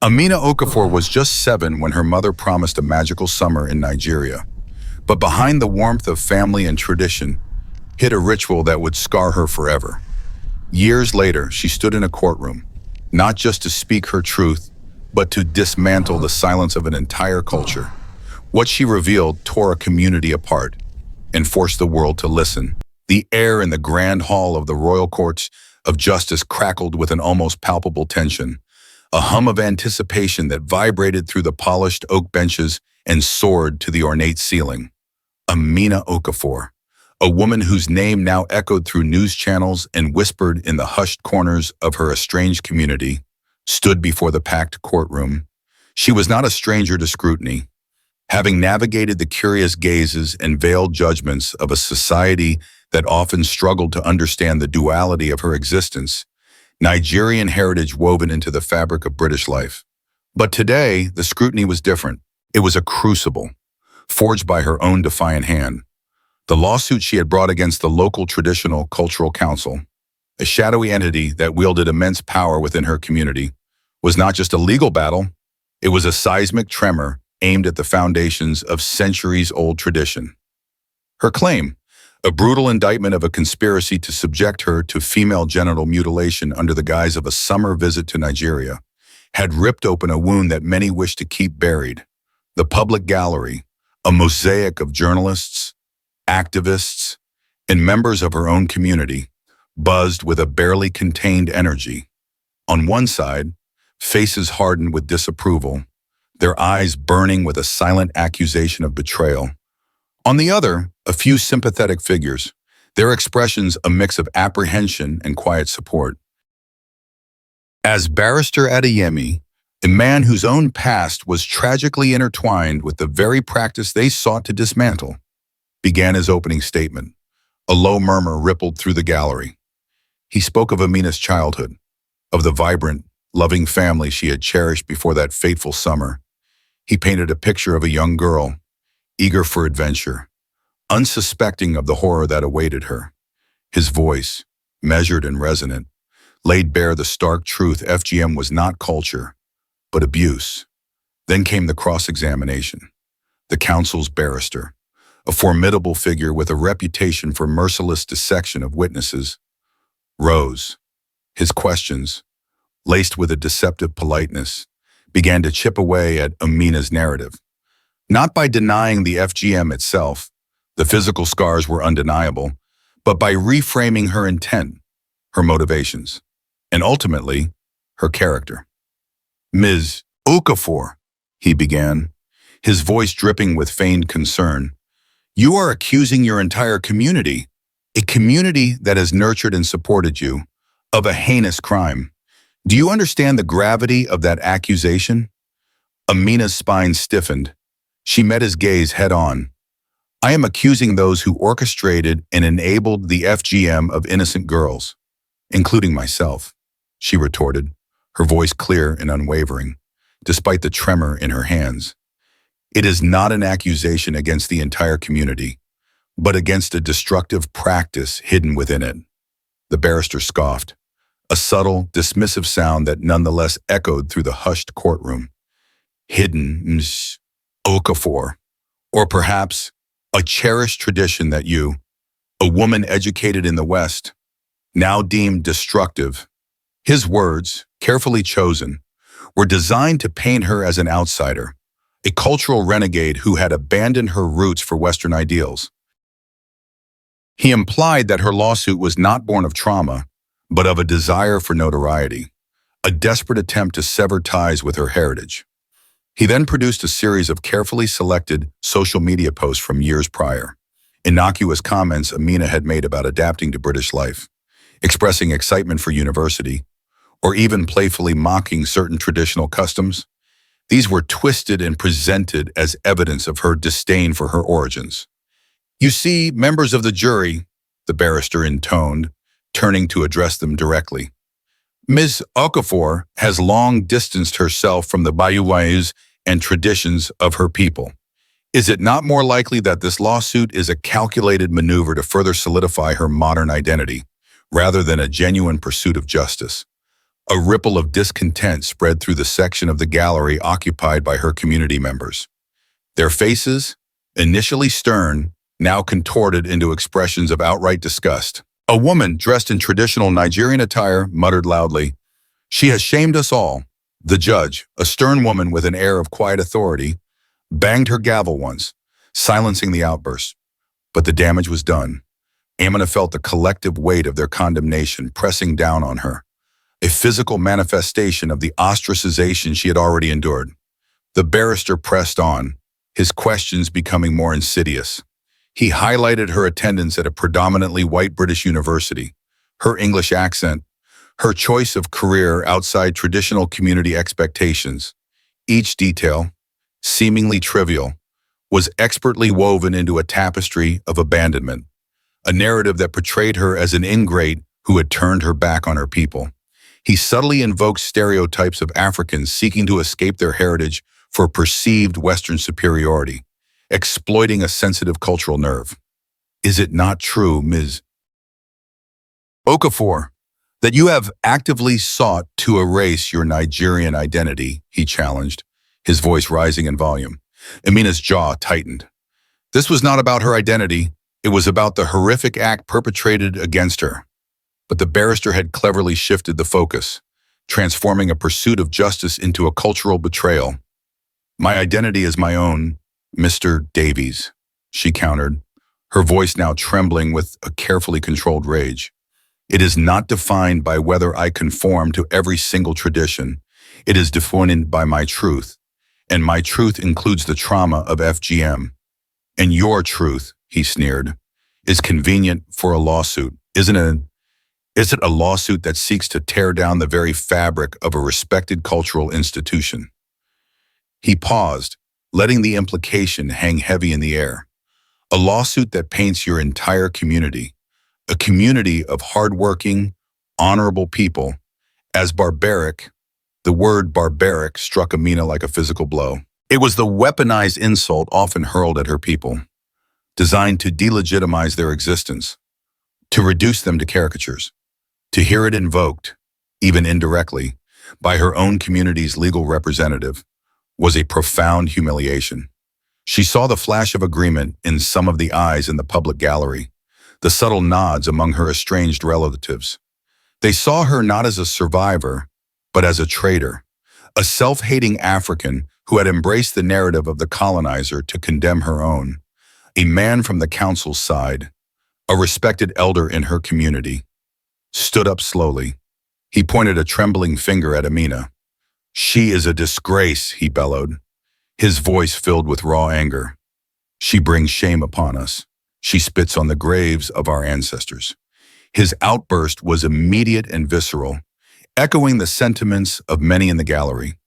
Amina Okafor was just 7 when her mother promised a magical summer in Nigeria. But behind the warmth of family and tradition hid a ritual that would scar her forever. Years later, she stood in a courtroom, not just to speak her truth, but to dismantle the silence of an entire culture. What she revealed tore a community apart and forced the world to listen. The air in the grand hall of the royal courts of justice crackled with an almost palpable tension, a hum of anticipation that vibrated through the polished oak benches and soared to the ornate ceiling. Amina Okafor, a woman whose name now echoed through news channels and whispered in the hushed corners of her estranged community, stood before the packed courtroom. She was not a stranger to scrutiny. Having navigated the curious gazes and veiled judgments of a society that often struggled to understand the duality of her existence, Nigerian heritage woven into the fabric of British life. But today, the scrutiny was different. It was a crucible, forged by her own defiant hand. The lawsuit she had brought against the local traditional cultural council, a shadowy entity that wielded immense power within her community, was not just a legal battle, it was a seismic tremor aimed at the foundations of centuries-old tradition. Her claim, a brutal indictment of a conspiracy to subject her to female genital mutilation under the guise of a summer visit to Nigeria, had ripped open a wound that many wished to keep buried. The public gallery, a mosaic of journalists, activists, and members of her own community, buzzed with a barely contained energy. On one side, faces hardened with disapproval, their eyes burning with a silent accusation of betrayal. On the other, a few sympathetic figures, their expressions a mix of apprehension and quiet support. As Barrister Adeyemi, a man whose own past was tragically intertwined with the very practice they sought to dismantle, began his opening statement, a low murmur rippled through the gallery. He spoke of Amina's childhood, of the vibrant, loving family she had cherished before that fateful summer. He painted a picture of a young girl, eager for adventure, unsuspecting of the horror that awaited her. His voice, measured and resonant, laid bare the stark truth FGM was not culture, but abuse. Then came the cross-examination. The council's barrister, a formidable figure with a reputation for merciless dissection of witnesses, rose. His questions, laced with a deceptive politeness, began to chip away at Amina's narrative. Not by denying the FGM itself, the physical scars were undeniable, but by reframing her intent, her motivations, and ultimately, her character. "Ms. Okafor," he began, his voice dripping with feigned concern, "you are accusing your entire community, a community that has nurtured and supported you, of a heinous crime. Do you understand the gravity of that accusation?" Amina's spine stiffened. She met his gaze head-on. "I am accusing those who orchestrated and enabled the FGM of innocent girls, including myself," she retorted, her voice clear and unwavering, despite the tremor in her hands. "It is not an accusation against the entire community, but against a destructive practice hidden within it." The barrister scoffed, a subtle, dismissive sound that nonetheless echoed through the hushed courtroom. "Hidden, Ms. Okafor, or perhaps a cherished tradition that you, a woman educated in the West, now deemed destructive." His words, carefully chosen, were designed to paint her as an outsider, a cultural renegade who had abandoned her roots for Western ideals. He implied that her lawsuit was not born of trauma, but of a desire for notoriety, a desperate attempt to sever ties with her heritage. He then produced a series of carefully selected social media posts from years prior, innocuous comments Amina had made about adapting to British life, expressing excitement for university, or even playfully mocking certain traditional customs. These were twisted and presented as evidence of her disdain for her origins. "You see, members of the jury," the barrister intoned, turning to address them directly, "Ms. Okafor has long distanced herself from the values and traditions of her people. Is it not more likely that this lawsuit is a calculated maneuver to further solidify her modern identity, rather than a genuine pursuit of justice?" A ripple of discontent spread through the section of the gallery occupied by her community members. Their faces, initially stern, now contorted into expressions of outright disgust. A woman dressed in traditional Nigerian attire muttered loudly, "She has shamed us all." The judge, a stern woman with an air of quiet authority, banged her gavel once, silencing the outburst. But the damage was done. Amina felt the collective weight of their condemnation pressing down on her, a physical manifestation of the ostracization she had already endured. The barrister pressed on, his questions becoming more insidious. He highlighted her attendance at a predominantly white British university, her English accent, her choice of career outside traditional community expectations. Each detail, seemingly trivial, was expertly woven into a tapestry of abandonment, a narrative that portrayed her as an ingrate who had turned her back on her people. He subtly invoked stereotypes of Africans seeking to escape their heritage for perceived Western superiority, exploiting a sensitive cultural nerve. "Is it not true, Ms. Okafor, that you have actively sought to erase your Nigerian identity?" he challenged, his voice rising in volume. Amina's jaw tightened. This was not about her identity, it was about the horrific act perpetrated against her. But the barrister had cleverly shifted the focus, transforming a pursuit of justice into a cultural betrayal. "My identity is my own, Mr. Davies," she countered, her voice now trembling with a carefully controlled rage. "It is not defined by whether I conform to every single tradition. It is defined by my truth, and my truth includes the trauma of FGM. And your truth," he sneered, "is convenient for a lawsuit, isn't it? Is it a lawsuit that seeks to tear down the very fabric of a respected cultural institution?" He paused, letting the implication hang heavy in the air. "A lawsuit that paints your entire community, a community of hardworking, honorable people, as barbaric." The word barbaric struck Amina like a physical blow. It was the weaponized insult often hurled at her people, designed to delegitimize their existence, to reduce them to caricatures. To hear it invoked, even indirectly, by her own community's legal representative was a profound humiliation. She saw the flash of agreement in some of the eyes in the public gallery, the subtle nods among her estranged relatives. They saw her not as a survivor, but as a traitor, a self-hating African who had embraced the narrative of the colonizer to condemn her own. A man from the council's side, a respected elder in her community, stood up slowly. He pointed a trembling finger at Amina. "She is a disgrace," he bellowed, his voice filled with raw anger. "She brings shame upon us. She spits on the graves of our ancestors." His outburst was immediate and visceral, echoing the sentiments of many in the gallery.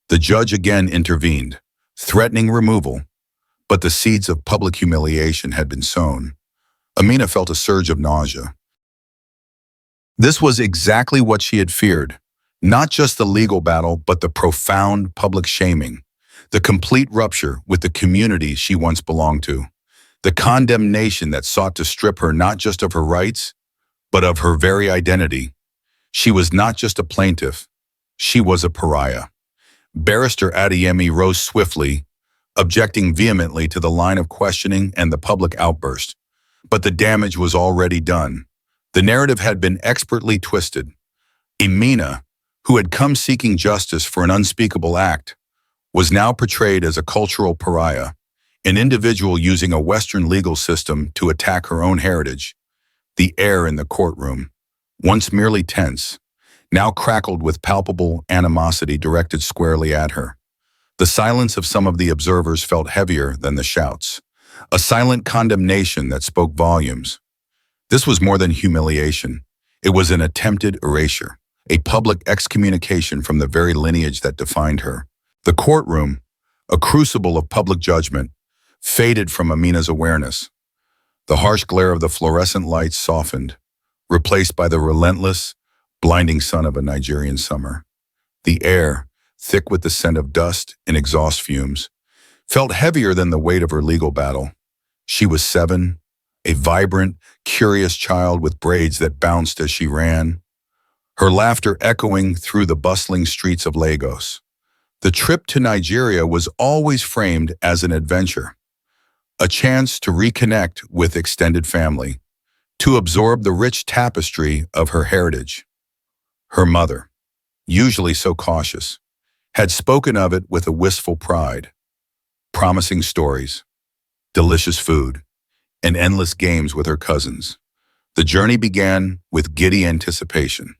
The judge again intervened, threatening removal, but the seeds of public humiliation had been sown. Amina felt a surge of nausea. This was exactly what she had feared, not just the legal battle, but the profound public shaming, the complete rupture with the community she once belonged to, the condemnation that sought to strip her not just of her rights, but of her very identity. She was not just a plaintiff, she was a pariah. Barrister Adeyemi rose swiftly, objecting vehemently to the line of questioning and the public outburst. But the damage was already done. The narrative had been expertly twisted. Amina, who had come seeking justice for an unspeakable act, was now portrayed as a cultural pariah, an individual using a Western legal system to attack her own heritage. The air in the courtroom, once merely tense, now crackled with palpable animosity directed squarely at her. The silence of some of the observers felt heavier than the shouts, a silent condemnation that spoke volumes. This was more than humiliation. It was an attempted erasure, a public excommunication from the very lineage that defined her. The courtroom, a crucible of public judgment, faded from Amina's awareness. The harsh glare of the fluorescent lights softened, replaced by the relentless, blinding sun of a Nigerian summer. The air, thick with the scent of dust and exhaust fumes, felt heavier than the weight of her legal battle. She was 7, a vibrant, curious child with braids that bounced as she ran. her laughter echoing through the bustling streets of Lagos. The trip to Nigeria was always framed as an adventure, a chance to reconnect with extended family, to absorb the rich tapestry of her heritage. Her mother, usually so cautious, had spoken of it with a wistful pride, promising stories, delicious food, and endless games with her cousins. The journey began with giddy anticipation.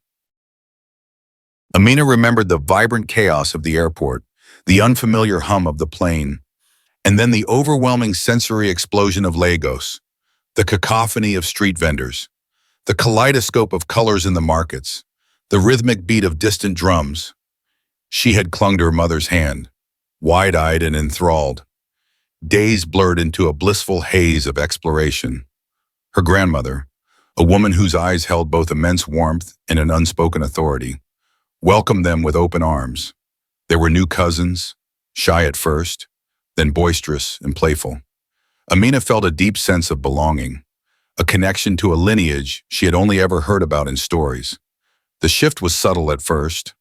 Amina remembered the vibrant chaos of the airport, the unfamiliar hum of the plane, and then the overwhelming sensory explosion of Lagos, the cacophony of street vendors, the kaleidoscope of colors in the markets, the rhythmic beat of distant drums. She had clung to her mother's hand, wide-eyed and enthralled. Days blurred into a blissful haze of exploration. Her grandmother, a woman whose eyes held both immense warmth and an unspoken authority, welcomed them with open arms. There were new cousins, shy at first, then boisterous and playful. Amina felt a deep sense of belonging, a connection to a lineage she had only ever heard about in stories. The shift was subtle at first,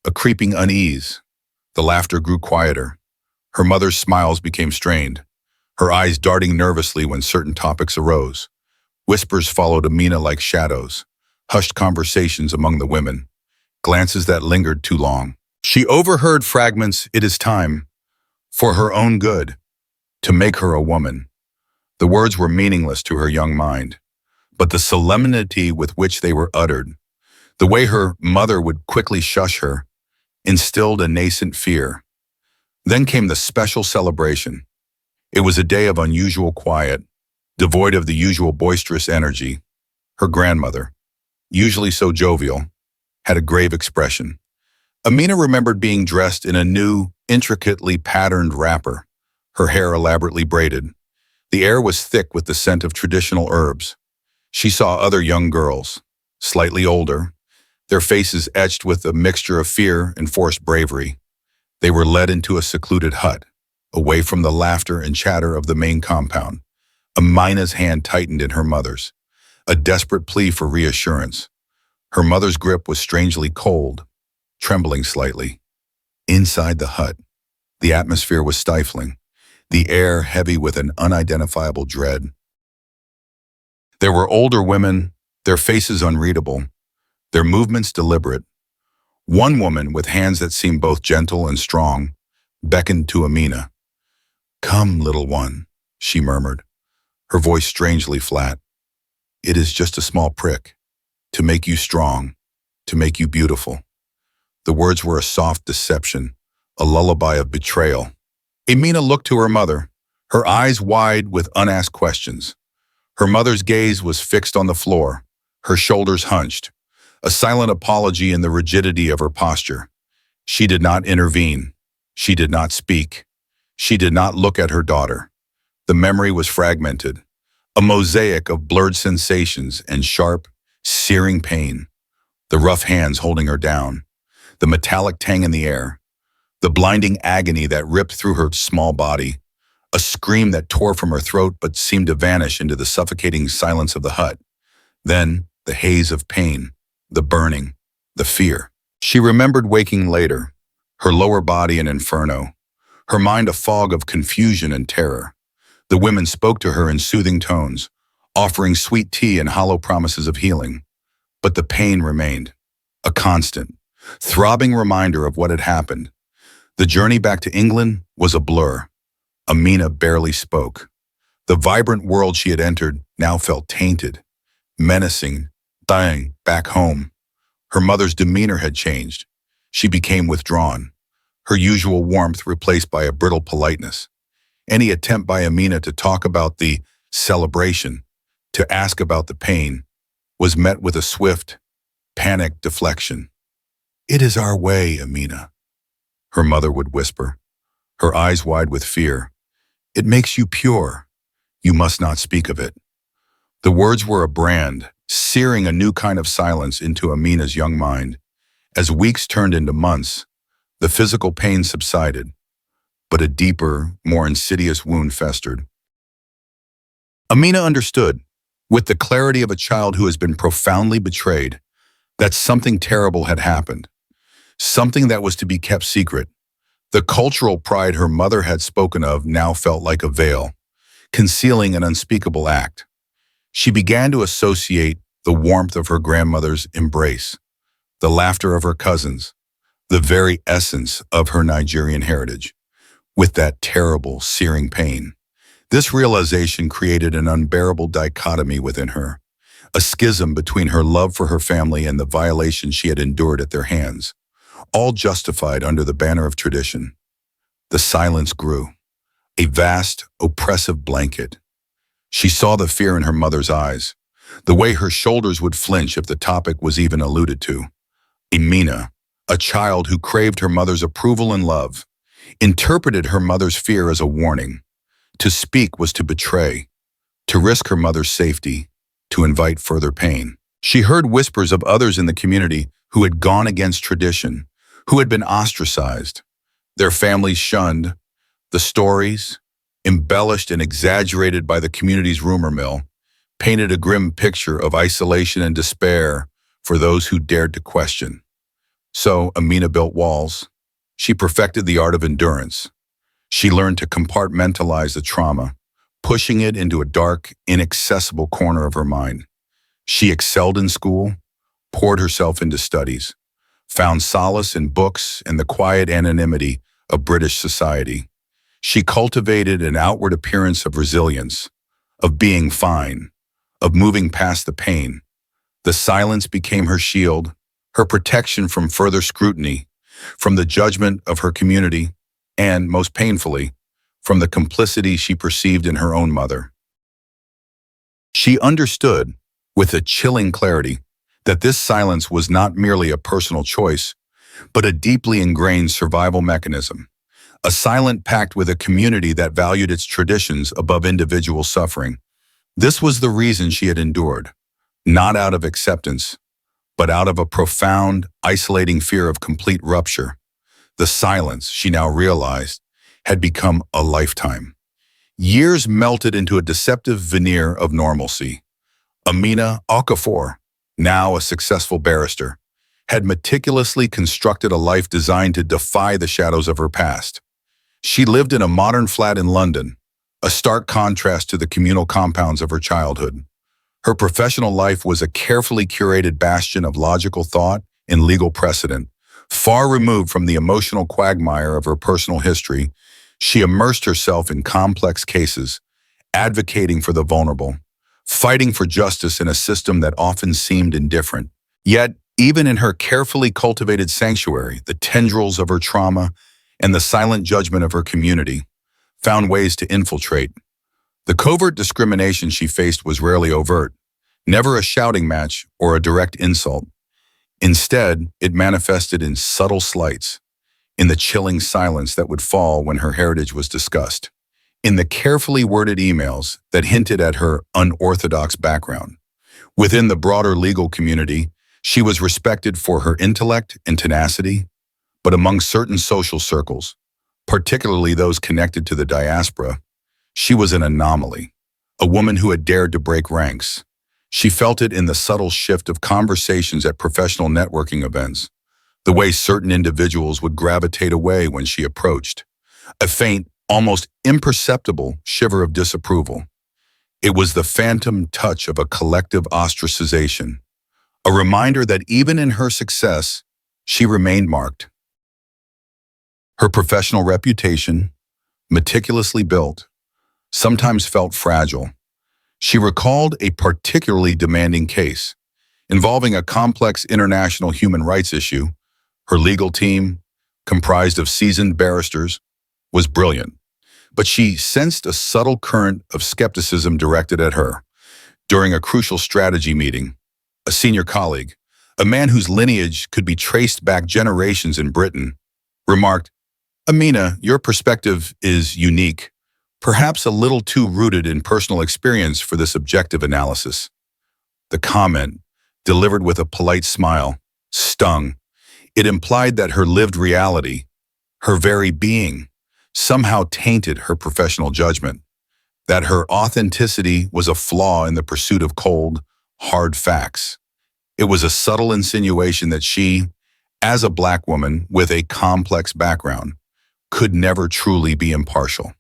a creeping unease. The laughter grew quieter. Her mother's smiles became strained, her eyes darting nervously when certain topics arose. Whispers followed Amina like shadows, hushed conversations among the women, glances that lingered too long. She overheard fragments, "It is time, for her own good, to make her a woman." The words were meaningless to her young mind, but the solemnity with which they were uttered, the way her mother would quickly shush her, instilled a nascent fear. Then came the special celebration. It was a day of unusual quiet, devoid of the usual boisterous energy. Her grandmother, usually so jovial, had a grave expression. Amina remembered being dressed in a new, intricately patterned wrapper, her hair elaborately braided. The air was thick with the scent of traditional herbs. She saw other young girls, slightly older, their faces etched with a mixture of fear and forced bravery. They were led into a secluded hut, away from the laughter and chatter of the main compound. Amina's hand tightened in her mother's, a desperate plea for reassurance. Her mother's grip was strangely cold, trembling slightly. Inside the hut, the atmosphere was stifling, the air heavy with an unidentifiable dread. There were older women, their faces unreadable, their movements deliberate. One woman, with hands that seemed both gentle and strong, beckoned to Amina. "Come, little one," she murmured, her voice strangely flat. "It is just a small prick, to make you strong, to make you beautiful." The words were a soft deception, a lullaby of betrayal. Amina looked to her mother, her eyes wide with unasked questions. Her mother's gaze was fixed on the floor, her shoulders hunched, a silent apology in the rigidity of her posture. She did not intervene. She did not speak. She did not look at her daughter. The memory was fragmented, a mosaic of blurred sensations and sharp, searing pain. The rough hands holding her down, the metallic tang in the air, the blinding agony that ripped through her small body, a scream that tore from her throat but seemed to vanish into the suffocating silence of the hut. Then, the haze of pain, the burning, the fear. She remembered waking later, her lower body an inferno, her mind a fog of confusion and terror. The women spoke to her in soothing tones, offering sweet tea and hollow promises of healing. But the pain remained, a constant, throbbing reminder of what had happened. The journey back to England was a blur. Amina barely spoke. The vibrant world she had entered now felt tainted, menacing, dying back home. Her mother's demeanor had changed. She became withdrawn, her usual warmth replaced by a brittle politeness. Any attempt by Amina to talk about the celebration, to ask about the pain, was met with a swift, panicked deflection. "It is our way, Amina," her mother would whisper, her eyes wide with fear. "It makes you pure. You must not speak of it." The words were a brand, searing a new kind of silence into Amina's young mind. As weeks turned into months, the physical pain subsided, but a deeper, more insidious wound festered. Amina understood, with the clarity of a child who has been profoundly betrayed, that something terrible had happened, something that was to be kept secret. The cultural pride her mother had spoken of now felt like a veil, concealing an unspeakable act. She began to associate the warmth of her grandmother's embrace, the laughter of her cousins, the very essence of her Nigerian heritage, with that terrible, searing pain. This realization created an unbearable dichotomy within her, a schism between her love for her family and the violations she had endured at their hands, all justified under the banner of tradition. The silence grew, a vast, oppressive blanket. She saw the fear in her mother's eyes, the way her shoulders would flinch if the topic was even alluded to. Amina, a child who craved her mother's approval and love, interpreted her mother's fear as a warning. To speak was to betray, to risk her mother's safety, to invite further pain. She heard whispers of others in the community who had gone against tradition, who had been ostracized, their families shunned. The stories, embellished and exaggerated by the community's rumor mill, painted a grim picture of isolation and despair for those who dared to question. So Amina built walls. She perfected the art of endurance. She learned to compartmentalize the trauma, pushing it into a dark, inaccessible corner of her mind. She excelled in school, poured herself into studies, found solace in books and the quiet anonymity of British society. She cultivated an outward appearance of resilience, of being fine, of moving past the pain. The silence became her shield, her protection from further scrutiny, from the judgment of her community, and, most painfully, from the complicity she perceived in her own mother. She understood, with a chilling clarity, that this silence was not merely a personal choice, but a deeply ingrained survival mechanism, a silent pact with a community that valued its traditions above individual suffering. This was the reason she had endured, not out of acceptance, but out of a profound, isolating fear of complete rupture. The silence, she now realized, had become a lifetime. Years melted into a deceptive veneer of normalcy. Amina Okafor, now a successful barrister, had meticulously constructed a life designed to defy the shadows of her past. She lived in a modern flat in London, a stark contrast to the communal compounds of her childhood. Her professional life was a carefully curated bastion of logical thought and legal precedent. Far removed from the emotional quagmire of her personal history, she immersed herself in complex cases, advocating for the vulnerable, fighting for justice in a system that often seemed indifferent. Yet, even in her carefully cultivated sanctuary, the tendrils of her trauma and the silent judgment of her community found ways to infiltrate. The covert discrimination she faced was rarely overt, never a shouting match or a direct insult. Instead, it manifested in subtle slights, in the chilling silence that would fall when her heritage was discussed, in the carefully worded emails that hinted at her unorthodox background. Within the broader legal community, she was respected for her intellect and tenacity, but among certain social circles, particularly those connected to the diaspora, she was an anomaly, a woman who had dared to break ranks. She felt it in the subtle shift of conversations at professional networking events, the way certain individuals would gravitate away when she approached, a faint, almost imperceptible shiver of disapproval. It was the phantom touch of a collective ostracization, a reminder that even in her success, she remained marked. Her professional reputation, meticulously built, sometimes felt fragile. She recalled a particularly demanding case involving a complex international human rights issue. Her legal team, comprised of seasoned barristers, was brilliant, but she sensed a subtle current of skepticism directed at her. During a crucial strategy meeting, a senior colleague, a man whose lineage could be traced back generations in Britain, remarked, "Amina, your perspective is unique, perhaps a little too rooted in personal experience for this objective analysis." The comment, delivered with a polite smile, stung. It implied that her lived reality, her very being, somehow tainted her professional judgment, that her authenticity was a flaw in the pursuit of cold, hard facts. It was a subtle insinuation that she, as a Black woman with a complex background, could never truly be impartial.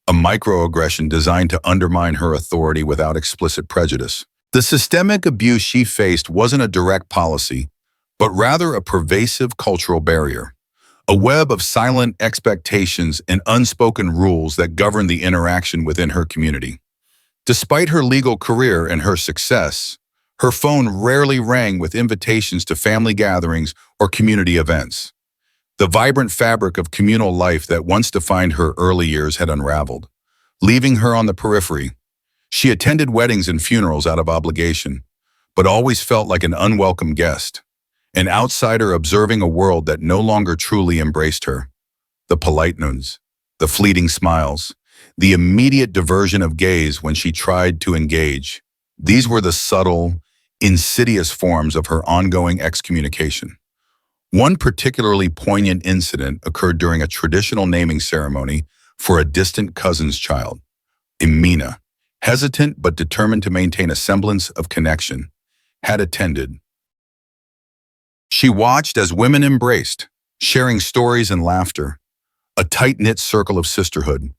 A microaggression designed to undermine her authority without explicit prejudice. The systemic abuse she faced wasn't a direct policy, but rather a pervasive cultural barrier, a web of silent expectations and unspoken rules that governed the interaction within her community. Despite her legal career and her success, her phone rarely rang with invitations to family gatherings or community events. The vibrant fabric of communal life that once defined her early years had unraveled, leaving her on the periphery. She attended weddings and funerals out of obligation, but always felt like an unwelcome guest, an outsider observing a world that no longer truly embraced her. The polite nods, the fleeting smiles, the immediate diversion of gaze when she tried to engage. These were the subtle, insidious forms of her ongoing excommunication. One particularly poignant incident occurred during a traditional naming ceremony for a distant cousin's child. Amina, hesitant but determined to maintain a semblance of connection, had attended. She watched as women embraced, sharing stories and laughter, a tight-knit circle of sisterhood.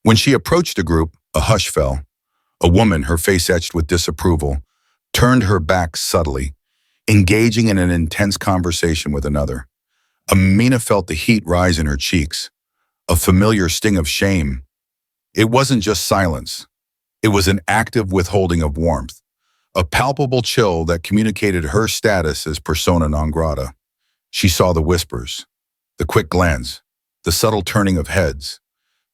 When she approached the group, a hush fell. A woman, her face etched with disapproval, turned her back subtly, engaging in an intense conversation with another. Amina felt the heat rise in her cheeks, a familiar sting of shame. It wasn't just silence. It was an active withholding of warmth, a palpable chill that communicated her status as persona non grata. She saw the whispers, the quick glance, the subtle turning of heads.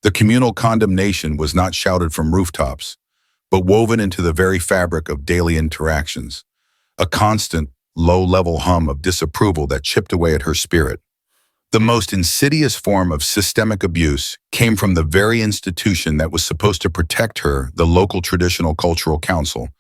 The communal condemnation was not shouted from rooftops, but woven into the very fabric of daily interactions, a constant, low-level hum of disapproval that chipped away at her spirit. The most insidious form of systemic abuse came from the very institution that was supposed to protect her, the local traditional cultural council.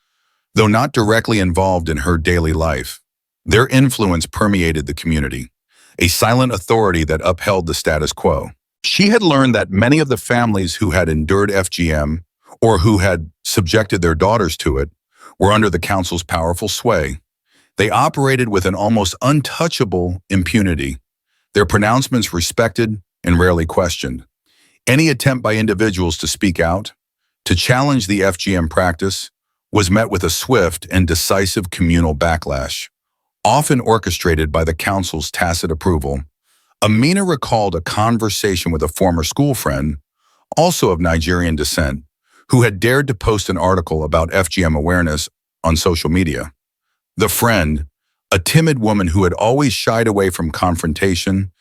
Though not directly involved in her daily life, their influence permeated the community, a silent authority that upheld the status quo. She had learned that many of the families who had endured FGM or who had subjected their daughters to it were under the council's powerful sway. They operated with an almost untouchable impunity, their pronouncements respected and rarely questioned. Any attempt by individuals to speak out, to challenge the FGM practice, was met with a swift and decisive communal backlash, often orchestrated by the council's tacit approval. Amina recalled a conversation with a former school friend, also of Nigerian descent, who had dared to post an article about FGM awareness on social media. The friend, a timid woman who had always shied away from confrontation,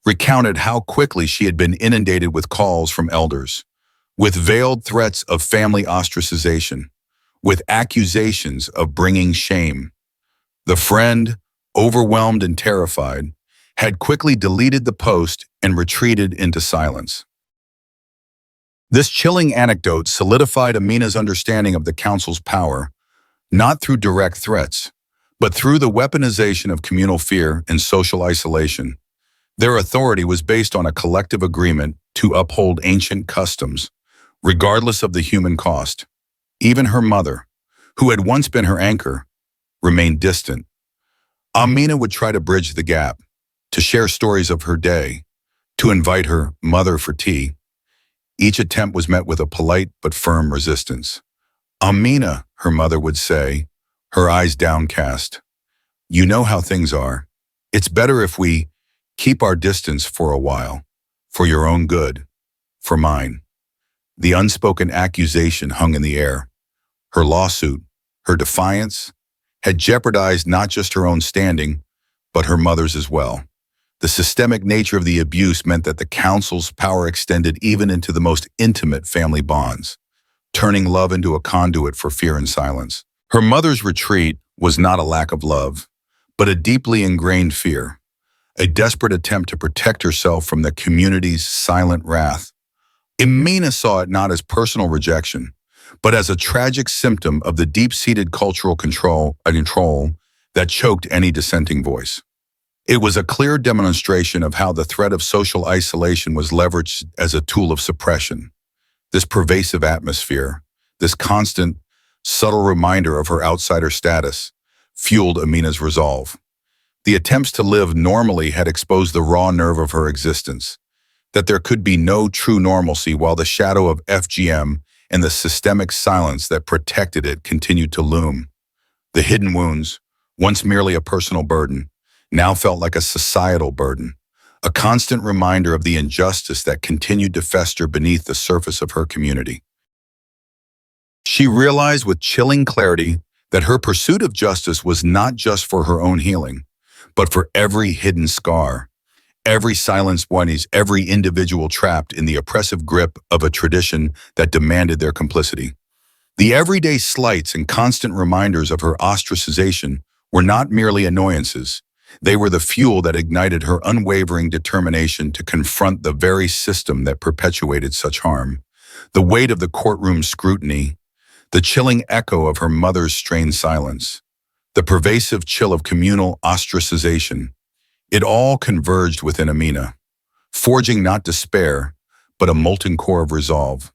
recounted how quickly she had been inundated with calls from elders, with veiled threats of family ostracization, with accusations of bringing shame. The friend, overwhelmed and terrified, had quickly deleted the post and retreated into silence. This chilling anecdote solidified Amina's understanding of the council's power, not through direct threats, but through the weaponization of communal fear and social isolation. Their authority was based on a collective agreement to uphold ancient customs, regardless of the human cost. Even her mother, who had once been her anchor, remained distant. Amina would try to bridge the gap, to share stories of her day, to invite her mother for tea. Each attempt was met with a polite but firm resistance. Amina, her mother would say, her eyes downcast, "You know how things are. It's better if we keep our distance for a while, for your own good, for mine." The unspoken accusation hung in the air. Her lawsuit, her defiance, had jeopardized not just her own standing, but her mother's as well. The systemic nature of the abuse meant that the council's power extended even into the most intimate family bonds, turning love into a conduit for fear and silence. Her mother's retreat was not a lack of love, but a deeply ingrained fear, a desperate attempt to protect herself from the community's silent wrath. Amina saw it not as personal rejection, but as a tragic symptom of the deep-seated cultural control that choked any dissenting voice. It was a clear demonstration of how the threat of social isolation was leveraged as a tool of suppression. This pervasive atmosphere, this constant, subtle reminder of her outsider status, fueled Amina's resolve. The attempts to live normally had exposed the raw nerve of her existence, that there could be no true normalcy while the shadow of FGM and the systemic silence that protected it continued to loom. The hidden wounds, once merely a personal burden, now felt like a societal burden, a constant reminder of the injustice that continued to fester beneath the surface of her community. She realized with chilling clarity that her pursuit of justice was not just for her own healing, but for every hidden scar, every silenced voice, every individual trapped in the oppressive grip of a tradition that demanded their complicity. The everyday slights and constant reminders of her ostracization were not merely annoyances. They were the fuel that ignited her unwavering determination to confront the very system that perpetuated such harm. The weight of the courtroom scrutiny, the chilling echo of her mother's strained silence, the pervasive chill of communal ostracization, it all converged within Amina, forging not despair, but a molten core of resolve.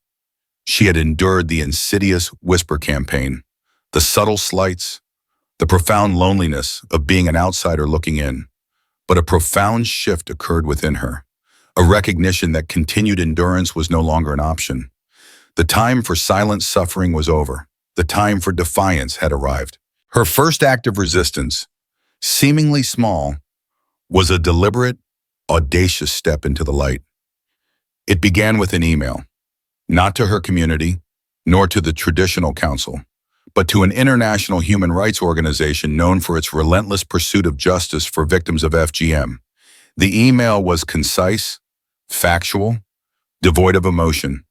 She had endured the insidious whisper campaign, the subtle slights, the profound loneliness of being an outsider looking in. But a profound shift occurred within her, a recognition that continued endurance was no longer an option. The time for silent suffering was over. The time for defiance had arrived. Her first act of resistance, seemingly small, was a deliberate, audacious step into the light. It began with an email, not to her community, nor to the traditional council, but to an international human rights organization known for its relentless pursuit of justice for victims of FGM. The email was concise, factual, devoid of emotion,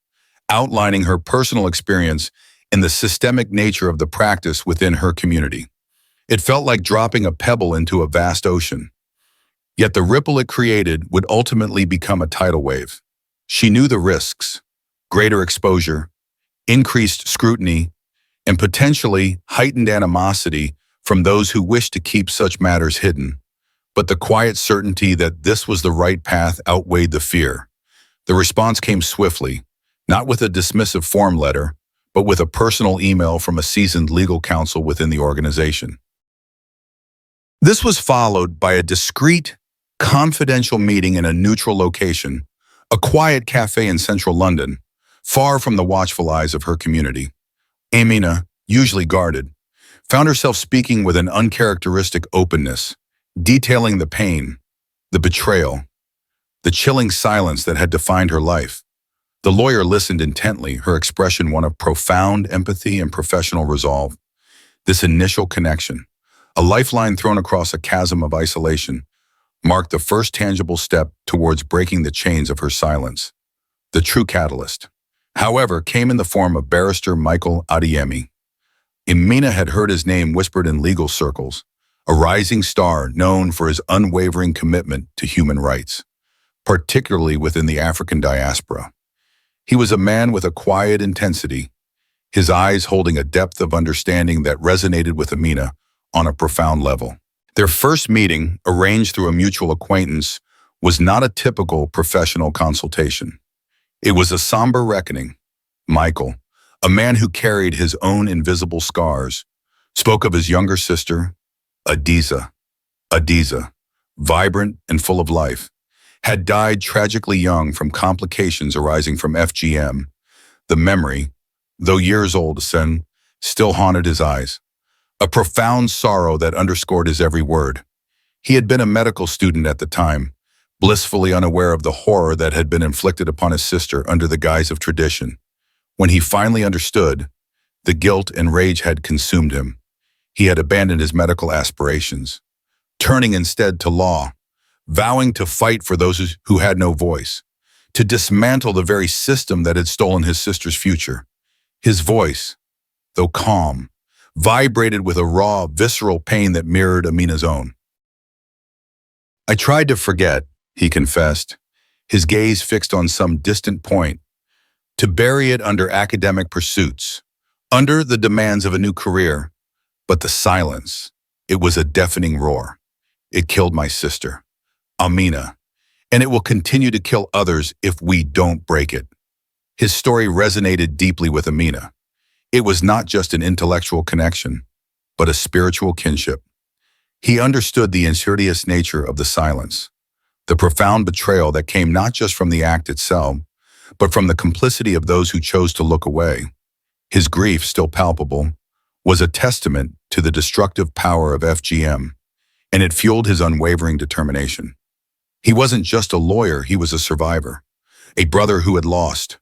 outlining her personal experience and the systemic nature of the practice within her community. It felt like dropping a pebble into a vast ocean. Yet the ripple it created would ultimately become a tidal wave. She knew the risks: greater exposure, increased scrutiny, and potentially heightened animosity from those who wished to keep such matters hidden. But the quiet certainty that this was the right path outweighed the fear. The response came swiftly, not with a dismissive form letter, but with a personal email from a seasoned legal counsel within the organization. This was followed by a discreet, confidential meeting in a neutral location, a quiet cafe in central London, far from the watchful eyes of her community. Amina, usually guarded, found herself speaking with an uncharacteristic openness, detailing the pain, the betrayal, the chilling silence that had defined her life. The lawyer listened intently, her expression one of profound empathy and professional resolve. This initial connection, a lifeline thrown across a chasm of isolation, marked the first tangible step towards breaking the chains of her silence. The true catalyst, however, came in the form of barrister Michael Adeyemi. Amina had heard his name whispered in legal circles, a rising star known for his unwavering commitment to human rights, particularly within the African diaspora. He was a man with a quiet intensity, his eyes holding a depth of understanding that resonated with Amina on a profound level. Their first meeting, arranged through a mutual acquaintance, was not a typical professional consultation. It was a somber reckoning. Michael, a man who carried his own invisible scars, spoke of his younger sister, Adiza, vibrant and full of life, had died tragically young from complications arising from FGM. The memory, though years old, still haunted his eyes, a profound sorrow that underscored his every word. He had been a medical student at the time, blissfully unaware of the horror that had been inflicted upon his sister under the guise of tradition. When he finally understood, the guilt and rage had consumed him. He had abandoned his medical aspirations, turning instead to law, vowing to fight for those who had no voice, to dismantle the very system that had stolen his sister's future. His voice, though calm, vibrated with a raw, visceral pain that mirrored Amina's own. "I tried to forget," he confessed, his gaze fixed on some distant point, to bury it under academic pursuits, under the demands of a new career. But the silence, it was a deafening roar. It killed my sister, Amina, and it will continue to kill others if we don't break it. His story resonated deeply with Amina. It was not just an intellectual connection. but a spiritual kinship. He understood the insidious nature of the silence, the profound betrayal that came not just from the act itself, but from the complicity of those who chose to look away. His grief, still palpable, was a testament to the destructive power of FGM, and it fueled his unwavering determination. He wasn't just a lawyer, he was a survivor, a brother who had lost,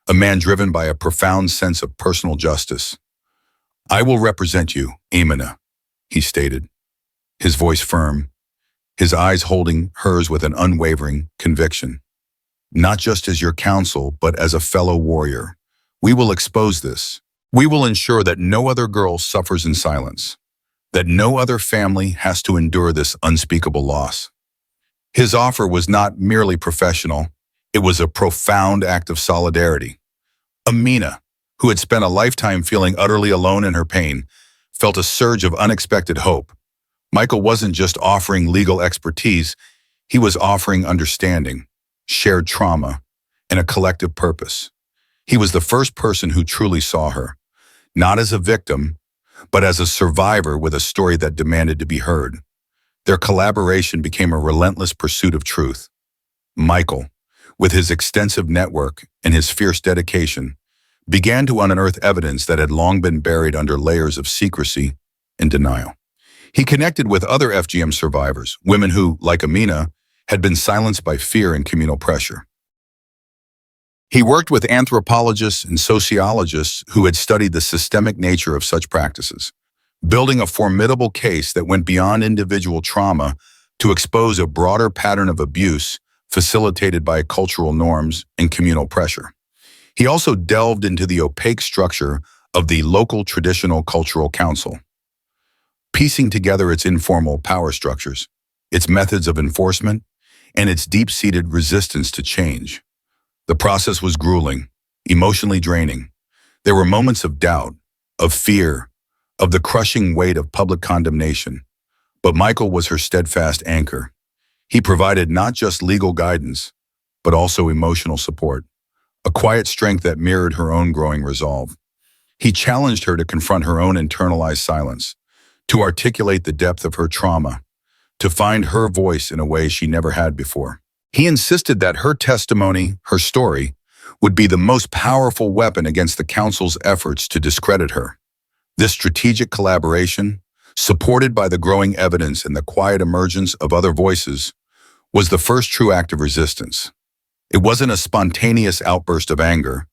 a man driven by a profound sense of personal justice. "I will represent you, Amina," he stated, his voice firm, his eyes holding hers with an unwavering conviction. "Not just as your counsel, but as a fellow warrior. We will expose this. We will ensure that no other girl suffers in silence, that no other family has to endure this unspeakable loss." His offer was not merely professional, it was a profound act of solidarity. Amina, who had spent a lifetime feeling utterly alone in her pain, felt a surge of unexpected hope. Michael wasn't just offering legal expertise, he was offering understanding, shared trauma, and a collective purpose. He was the first person who truly saw her, not as a victim, but as a survivor with a story that demanded to be heard. Their collaboration became a relentless pursuit of truth. Michael, with his extensive network and his fierce dedication, began to unearth evidence that had long been buried under layers of secrecy and denial. He connected with other FGM survivors, women who, like Amina, had been silenced by fear and communal pressure. He worked with anthropologists and sociologists who had studied the systemic nature of such practices, building a formidable case that went beyond individual trauma to expose a broader pattern of abuse facilitated by cultural norms and communal pressure. He also delved into the opaque structure of the local traditional cultural council, piecing together its informal power structures, its methods of enforcement, and its deep-seated resistance to change. The process was grueling, emotionally draining. There were moments of doubt, of fear, of the crushing weight of public condemnation. But Michael was her steadfast anchor. He provided not just legal guidance, but also emotional support, a quiet strength that mirrored her own growing resolve. He challenged her to confront her own internalized silence, to articulate the depth of her trauma, to find her voice in a way she never had before. He insisted that her testimony, her story, would be the most powerful weapon against the council's efforts to discredit her. This strategic collaboration, supported by the growing evidence and the quiet emergence of other voices, was the first true act of resistance. It wasn't a spontaneous outburst of anger,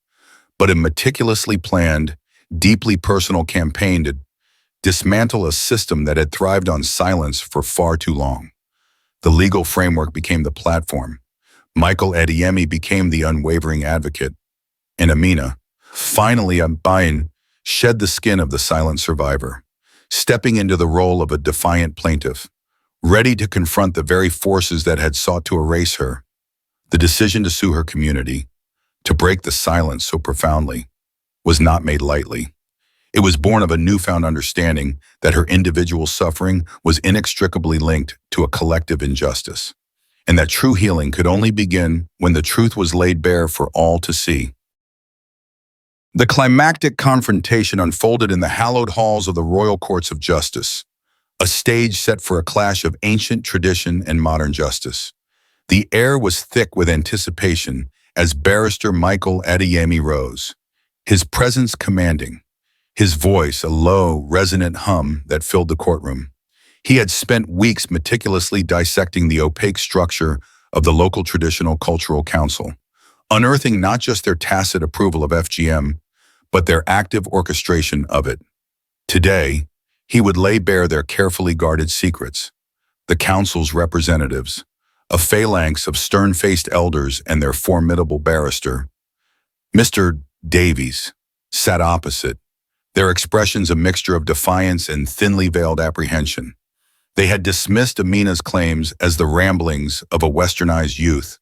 but a meticulously planned, deeply personal campaign to dismantle a system that had thrived on silence for far too long. The legal framework became the platform. Michael Adeyemi became the unwavering advocate, and Amina, finally shed the skin of the silent survivor, stepping into the role of a defiant plaintiff, ready to confront the very forces that had sought to erase her. The decision to sue her community, to break the silence so profoundly, was not made lightly. It was born of a newfound understanding that her individual suffering was inextricably linked to a collective injustice, and that true healing could only begin when the truth was laid bare for all to see. The climactic confrontation unfolded in the hallowed halls of the Royal Courts of Justice, a stage set for a clash of ancient tradition and modern justice. The air was thick with anticipation as Barrister Michael Adeyemi rose, his presence commanding, his voice a low, resonant hum that filled the courtroom. He had spent weeks meticulously dissecting the opaque structure of the local traditional cultural council, unearthing not just their tacit approval of FGM, but their active orchestration of it. Today, he would lay bare their carefully guarded secrets. The council's representatives, a phalanx of stern-faced elders and their formidable barrister, Mr. Davies, sat opposite, their expressions a mixture of defiance and thinly veiled apprehension. They had dismissed Amina's claims as the ramblings of a westernized youth,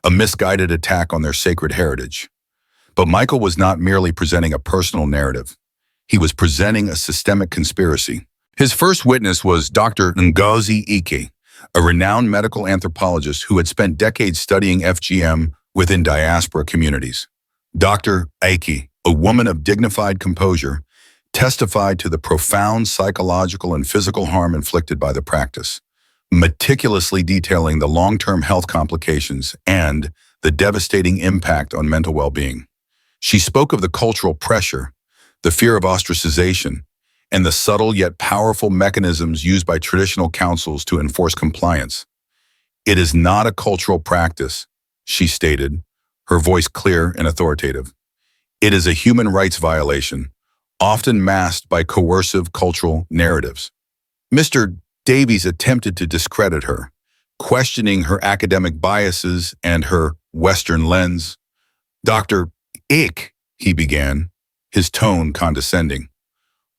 a misguided attack on their sacred heritage. But Michael was not merely presenting a personal narrative. He was presenting a systemic conspiracy. His first witness was Dr. Ngozi Ike, a renowned medical anthropologist who had spent decades studying FGM within diaspora communities. Dr. Ike, a woman of dignified composure, testified to the profound psychological and physical harm inflicted by the practice, meticulously detailing the long-term health complications and the devastating impact on mental well-being. She spoke of the cultural pressure, the fear of ostracization, and the subtle yet powerful mechanisms used by traditional councils to enforce compliance. "It is not a cultural practice," she stated, her voice clear and authoritative. "It is a human rights violation, often masked by coercive cultural narratives." Mr. Davies attempted to discredit her, questioning her academic biases and her Western lens. "Dr. Ick," he began, his tone condescending.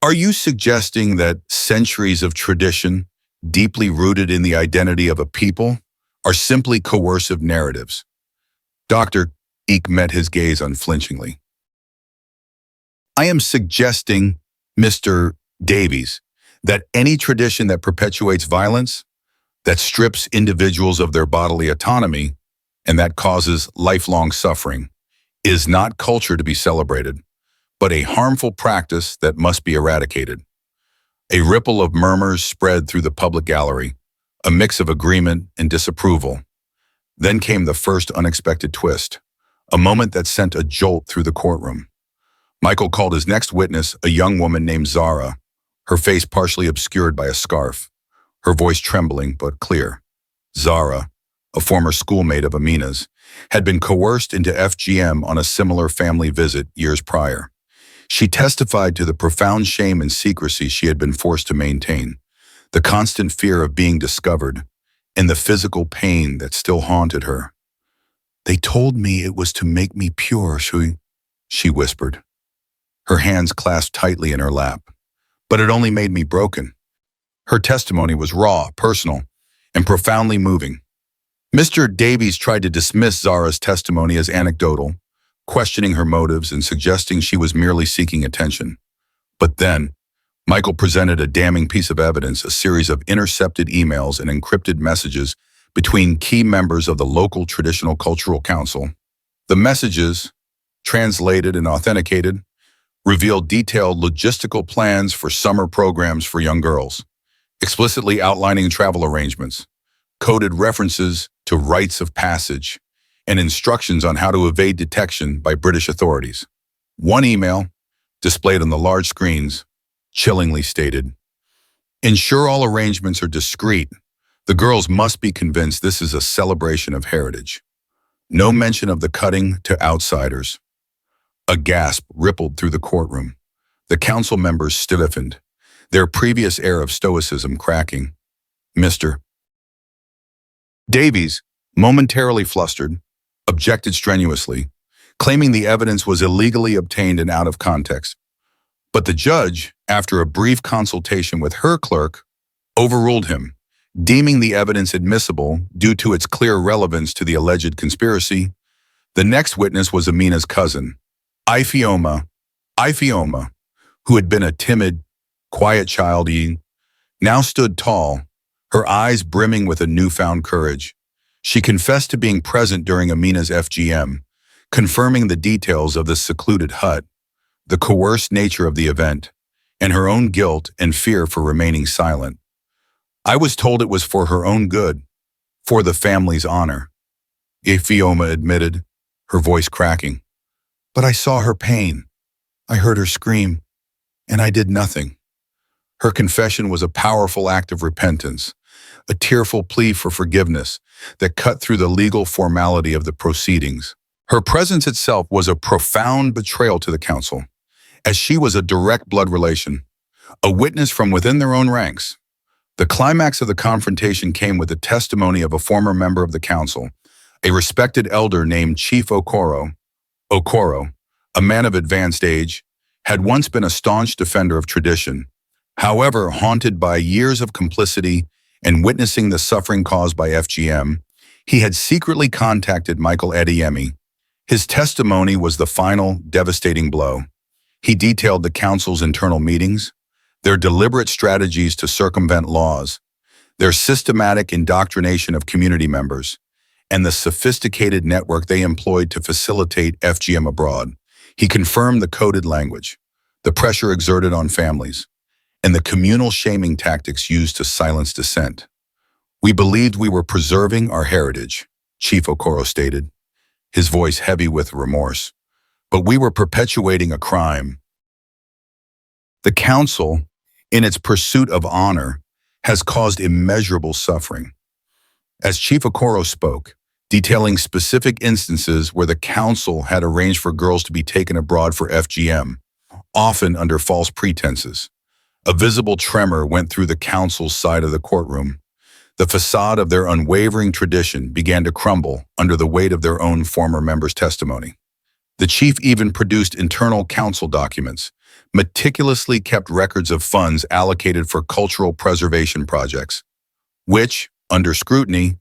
"Are you suggesting that centuries of tradition, deeply rooted in the identity of a people, are simply coercive narratives?" Dr. Ick met his gaze unflinchingly. "I am suggesting, Mr. Davies, that any tradition that perpetuates violence, that strips individuals of their bodily autonomy, and that causes lifelong suffering, is not culture to be celebrated, but a harmful practice that must be eradicated." A ripple of murmurs spread through the public gallery, a mix of agreement and disapproval. Then came the first unexpected twist, a moment that sent a jolt through the courtroom. Michael called his next witness a young woman named Zara, her face partially obscured by a scarf, her voice trembling but clear. Zara, a former schoolmate of Amina's, had been coerced into FGM on a similar family visit years prior. She testified to the profound shame and secrecy she had been forced to maintain, the constant fear of being discovered, and the physical pain that still haunted her. "They told me it was to make me pure," she whispered, her hands clasped tightly in her lap. "But it only made me broken." Her testimony was raw, personal, and profoundly moving. Mr. Davies tried to dismiss Zara's testimony as anecdotal, questioning her motives and suggesting she was merely seeking attention. But then, Michael presented a damning piece of evidence, a series of intercepted emails and encrypted messages between key members of the local Traditional Cultural Council. The messages, translated and authenticated, revealed detailed logistical plans for summer programs for young girls, explicitly outlining travel arrangements, coded references to rites of passage, and instructions on how to evade detection by British authorities. One email, displayed on the large screens, chillingly stated, "Ensure all arrangements are discreet. The girls must be convinced this is a celebration of heritage. No mention of the cutting to outsiders." A gasp rippled through the courtroom. The council members stiffened, their previous air of stoicism cracking. Mr. Davies, momentarily flustered, objected strenuously, claiming the evidence was illegally obtained and out of context. But the judge, after a brief consultation with her clerk, overruled him, deeming the evidence admissible due to its clear relevance to the alleged conspiracy. The next witness was Amina's cousin, Ifeoma, who had been a timid, quiet child, now stood tall, her eyes brimming with a newfound courage. She confessed to being present during Amina's FGM, confirming the details of the secluded hut, the coerced nature of the event, and her own guilt and fear for remaining silent. "I was told it was for her own good, for the family's honor," Ifeoma admitted, her voice cracking. "But I saw her pain. I heard her scream, and I did nothing." Her confession was a powerful act of repentance, a tearful plea for forgiveness that cut through the legal formality of the proceedings. Her presence itself was a profound betrayal to the council, as she was a direct blood relation, a witness from within their own ranks. The climax of the confrontation came with the testimony of a former member of the council, a respected elder named Chief Okoro, a man of advanced age, had once been a staunch defender of tradition. However, haunted by years of complicity and witnessing the suffering caused by FGM, he had secretly contacted Michael Adeyemi. His testimony was the final, devastating blow. He detailed the council's internal meetings, their deliberate strategies to circumvent laws, their systematic indoctrination of community members, and the sophisticated network they employed to facilitate FGM abroad. He confirmed the coded language, the pressure exerted on families, and the communal shaming tactics used to silence dissent. "We believed we were preserving our heritage," Chief Okoro stated, his voice heavy with remorse. "But we were perpetuating a crime." The council, in its pursuit of honor, has caused immeasurable suffering. As Chief Okoro spoke, detailing specific instances where the council had arranged for girls to be taken abroad for FGM, often under false pretenses, a visible tremor went through the council's side of the courtroom. The facade of their unwavering tradition began to crumble under the weight of their own former members' testimony. The chief even produced internal council documents, meticulously kept records of funds allocated for cultural preservation projects, which, under scrutiny,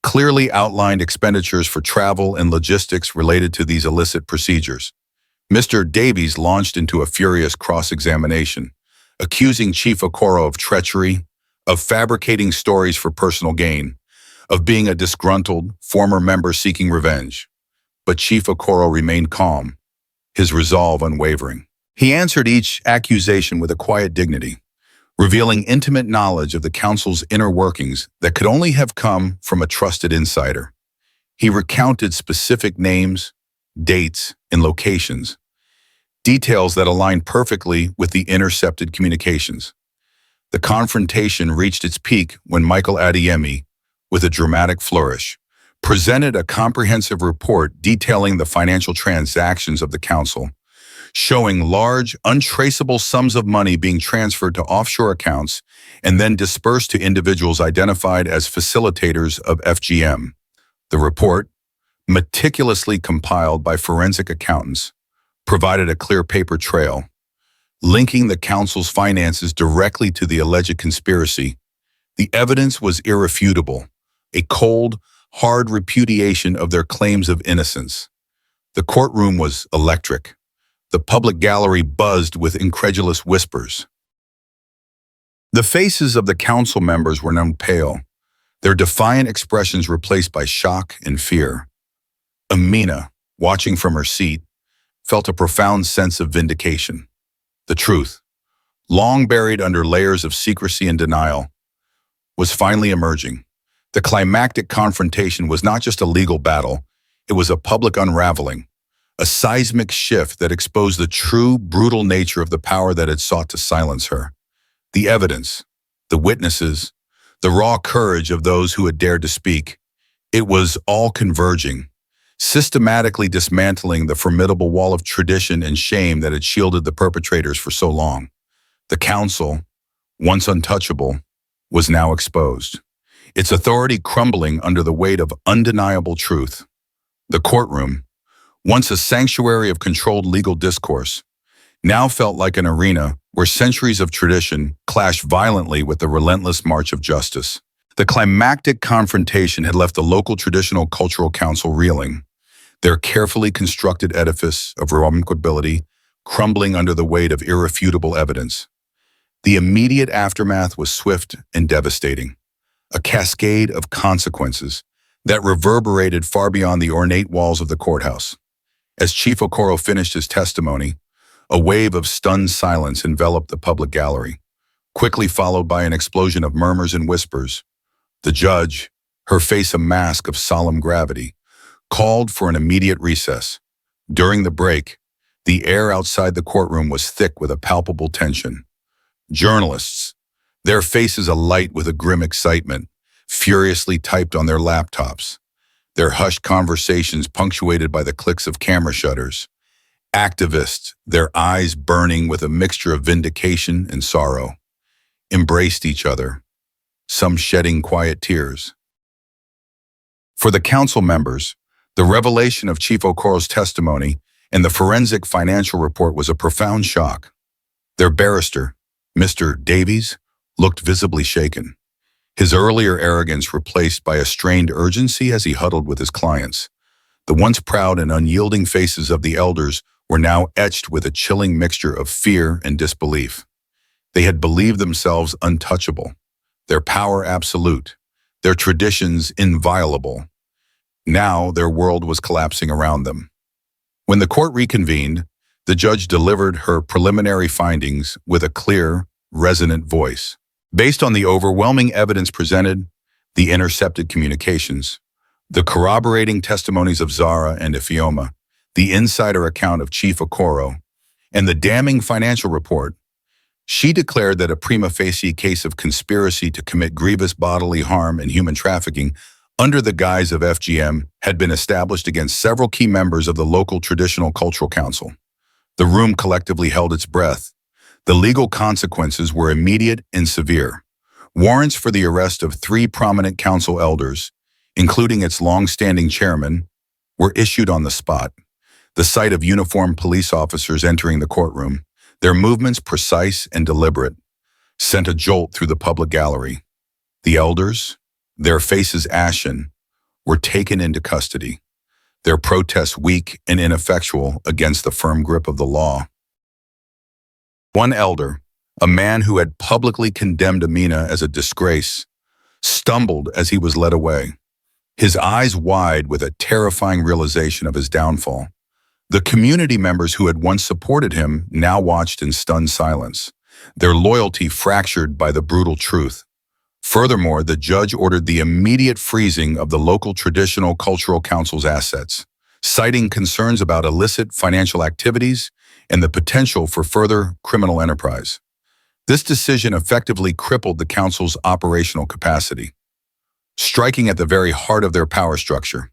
clearly outlined expenditures for travel and logistics related to these illicit procedures. Mr. Davies launched into a furious cross-examination, accusing Chief Okoro of treachery, of fabricating stories for personal gain, of being a disgruntled former member seeking revenge. But Chief Okoro remained calm, his resolve unwavering. He answered each accusation with a quiet dignity, revealing intimate knowledge of the council's inner workings that could only have come from a trusted insider. He recounted specific names, dates, and locations, details that aligned perfectly with the intercepted communications. The confrontation reached its peak when Michael Adeyemi, with a dramatic flourish, presented a comprehensive report detailing the financial transactions of the council, showing large, untraceable sums of money being transferred to offshore accounts and then dispersed to individuals identified as facilitators of FGM. The report, meticulously compiled by forensic accountants, provided a clear paper trail, linking the council's finances directly to the alleged conspiracy. The evidence was irrefutable, a cold, hard repudiation of their claims of innocence. The courtroom was electric. The public gallery buzzed with incredulous whispers. The faces of the council members were now pale, their defiant expressions replaced by shock and fear. Amina, watching from her seat, felt a profound sense of vindication. The truth, long buried under layers of secrecy and denial, was finally emerging. The climactic confrontation was not just a legal battle, it was a public unraveling, a seismic shift that exposed the true, brutal nature of the power that had sought to silence her. The evidence, the witnesses, the raw courage of those who had dared to speak, it was all converging, systematically dismantling the formidable wall of tradition and shame that had shielded the perpetrators for so long. The council, once untouchable, was now exposed, its authority crumbling under the weight of undeniable truth. The courtroom, once a sanctuary of controlled legal discourse, now felt like an arena where centuries of tradition clashed violently with the relentless march of justice. The climactic confrontation had left the local traditional cultural council reeling, their carefully constructed edifice of irrevocability crumbling under the weight of irrefutable evidence. The immediate aftermath was swift and devastating, a cascade of consequences that reverberated far beyond the ornate walls of the courthouse. As Chief Okoro finished his testimony, a wave of stunned silence enveloped the public gallery, quickly followed by an explosion of murmurs and whispers. The judge, her face a mask of solemn gravity, called for an immediate recess. During the break, the air outside the courtroom was thick with a palpable tension. Journalists, their faces alight with a grim excitement, furiously typed on their laptops, their hushed conversations punctuated by the clicks of camera shutters. Activists, their eyes burning with a mixture of vindication and sorrow, embraced each other, some shedding quiet tears. For the council members, the revelation of Chief Okoro's testimony and the forensic financial report was a profound shock. Their barrister, Mr. Davies, looked visibly shaken, his earlier arrogance replaced by a strained urgency as he huddled with his clients. The once proud and unyielding faces of the elders were now etched with a chilling mixture of fear and disbelief. They had believed themselves untouchable, their power absolute, their traditions inviolable. Now their world was collapsing around them. When the court reconvened, The judge delivered her preliminary findings with a clear, resonant voice. Based on the overwhelming evidence presented, the intercepted communications, the corroborating testimonies of Zara and Ifeoma, the insider account of Chief Okoro, and the damning financial report, she declared that a prima facie case of conspiracy to commit grievous bodily harm and human trafficking under the guise of FGM had been established against several key members of the local Traditional Cultural Council. The room collectively held its breath. The legal consequences were immediate and severe. Warrants for the arrest of 3 prominent council elders, including its long-standing chairman, were issued on the spot. The sight of uniformed police officers entering the courtroom, their movements precise and deliberate, sent a jolt through the public gallery. The elders, their faces ashen, were taken into custody, their protests weak and ineffectual against the firm grip of the law. One elder, a man who had publicly condemned Amina as a disgrace, stumbled as he was led away, his eyes wide with a terrifying realization of his downfall. The community members who had once supported him now watched in stunned silence, their loyalty fractured by the brutal truth. Furthermore, the judge ordered the immediate freezing of the local Traditional Cultural Council's assets, citing concerns about illicit financial activities and the potential for further criminal enterprise. This decision effectively crippled the council's operational capacity, striking at the very heart of their power structure.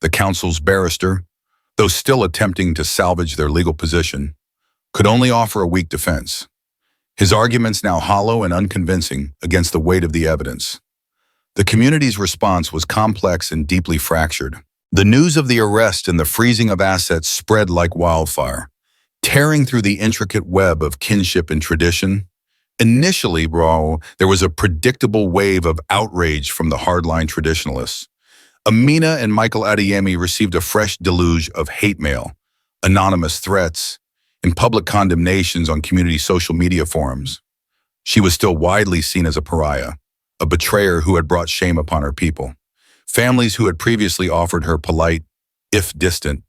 The council's barrister, though still attempting to salvage their legal position, could only offer a weak defense, his arguments now hollow and unconvincing against the weight of the evidence. The community's response was complex and deeply fractured. The news of the arrest and the freezing of assets spread like wildfire, tearing through the intricate web of kinship and tradition. Initially, there was a predictable wave of outrage from the hardline traditionalists. Amina and Michael Adeyemi received a fresh deluge of hate mail, anonymous threats, and public condemnations on community social media forums. She was still widely seen as a pariah, a betrayer who had brought shame upon her people. Families who had previously offered her polite, if distant,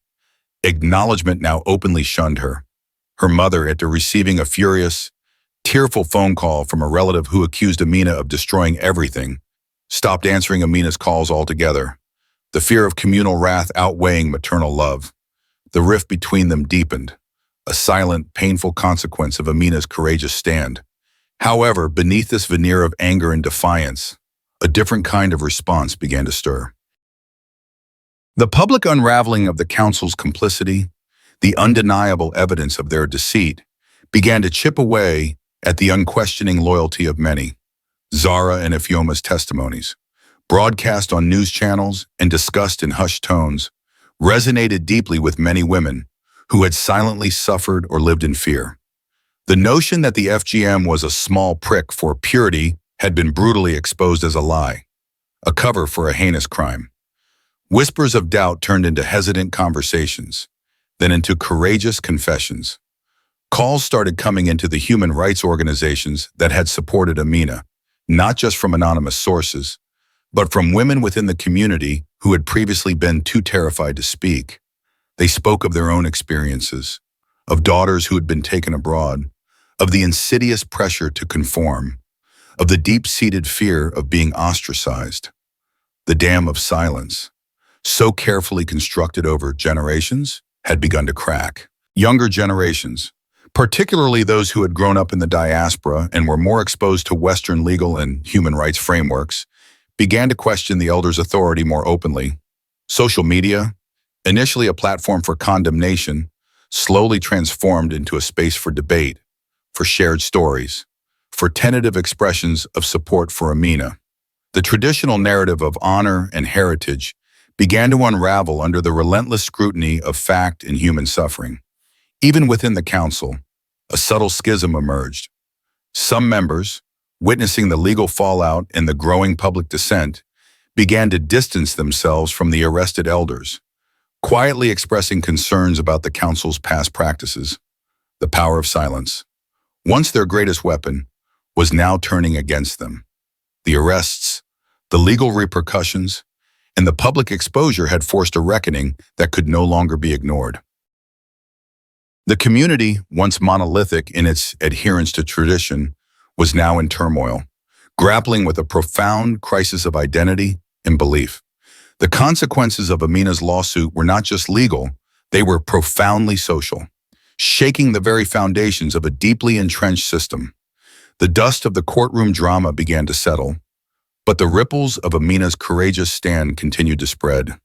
acknowledgement now openly shunned her. Her mother, after receiving a furious, tearful phone call from a relative who accused Amina of destroying everything, stopped answering Amina's calls altogether, the fear of communal wrath outweighing maternal love. The rift between them deepened, a silent, painful consequence of Amina's courageous stand. However, beneath this veneer of anger and defiance, a different kind of response began to stir. The public unraveling of the council's complicity, the undeniable evidence of their deceit, began to chip away at the unquestioning loyalty of many. Zara and Ifeoma's testimonies, broadcast on news channels and discussed in hushed tones, resonated deeply with many women who had silently suffered or lived in fear. The notion that the FGM was a small prick for purity had been brutally exposed as a lie, a cover for a heinous crime. Whispers of doubt turned into hesitant conversations, then into courageous confessions. Calls started coming into the human rights organizations that had supported Amina, not just from anonymous sources, but from women within the community who had previously been too terrified to speak. They spoke of their own experiences, of daughters who had been taken abroad, of the insidious pressure to conform, of the deep-seated fear of being ostracized. The dam of silence, so carefully constructed over generations, had begun to crack. Younger generations, particularly those who had grown up in the diaspora and were more exposed to Western legal and human rights frameworks, began to question the elders' authority more openly. Social media, initially a platform for condemnation, slowly transformed into a space for debate, for shared stories, for tentative expressions of support for Amina. The traditional narrative of honor and heritage began to unravel under the relentless scrutiny of fact and human suffering. Even within the council, a subtle schism emerged. Some members, witnessing the legal fallout and the growing public dissent, began to distance themselves from the arrested elders, quietly expressing concerns about the council's past practices. The power of silence, once their greatest weapon, was now turning against them. The arrests, the legal repercussions, and the public exposure had forced a reckoning that could no longer be ignored. The community, once monolithic in its adherence to tradition, was now in turmoil, grappling with a profound crisis of identity and belief. The consequences of Amina's lawsuit were not just legal, they were profoundly social, shaking the very foundations of a deeply entrenched system. The dust of the courtroom drama began to settle, but the ripples of Amina's courageous stand continued to spread,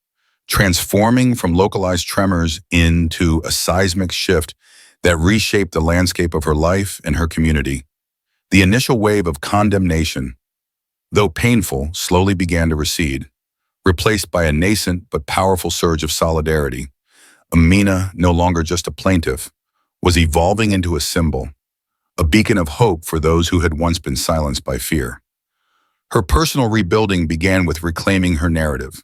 transforming from localized tremors into a seismic shift that reshaped the landscape of her life and her community. The initial wave of condemnation, though painful, slowly began to recede, replaced by a nascent but powerful surge of solidarity. Amina, no longer just a plaintiff, was evolving into a symbol, a beacon of hope for those who had once been silenced by fear. Her personal rebuilding began with reclaiming her narrative.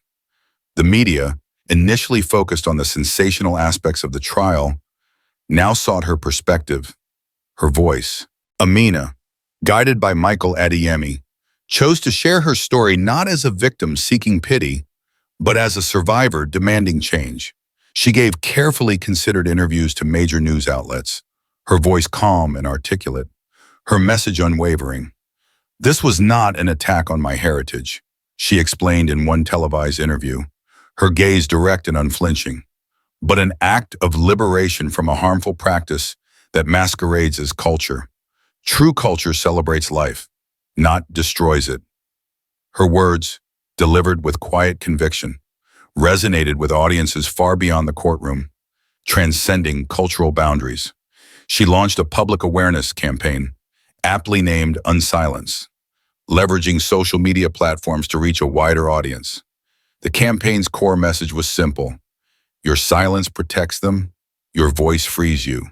The media, initially focused on the sensational aspects of the trial, now sought her perspective, her voice. Amina, guided by Michael Adeyemi, chose to share her story not as a victim seeking pity, but as a survivor demanding change. She gave carefully considered interviews to major news outlets, her voice calm and articulate, her message unwavering. "This was not an attack on my heritage," she explained in one televised interview, her gaze direct and unflinching, "but an act of liberation from a harmful practice that masquerades as culture. True culture celebrates life, not destroys it." Her words, delivered with quiet conviction, resonated with audiences far beyond the courtroom, transcending cultural boundaries. She launched a public awareness campaign, aptly named Unsilence, leveraging social media platforms to reach a wider audience. The campaign's core message was simple: your silence protects them, your voice frees you.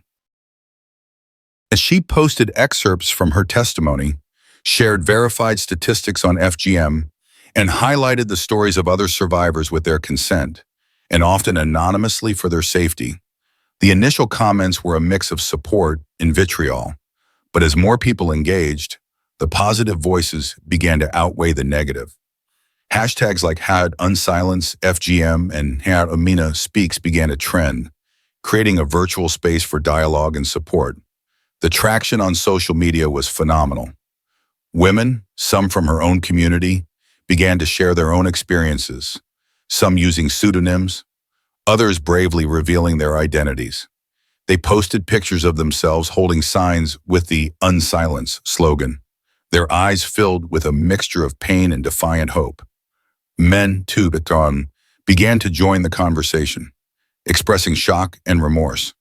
As she posted excerpts from her testimony, shared verified statistics on FGM, and highlighted the stories of other survivors with their consent, and often anonymously for their safety, the initial comments were a mix of support and vitriol. But as more people engaged, the positive voices began to outweigh the negative. Hashtags like #UnsilenceFGM and #AminaSpeaks began to trend, creating a virtual space for dialogue and support. The traction on social media was phenomenal. Women, some from her own community, began to share their own experiences, some using pseudonyms, others bravely revealing their identities. They posted pictures of themselves holding signs with the "Unsilence" slogan, their eyes filled with a mixture of pain and defiant hope. Men, too, began to join the conversation, expressing shock and remorse,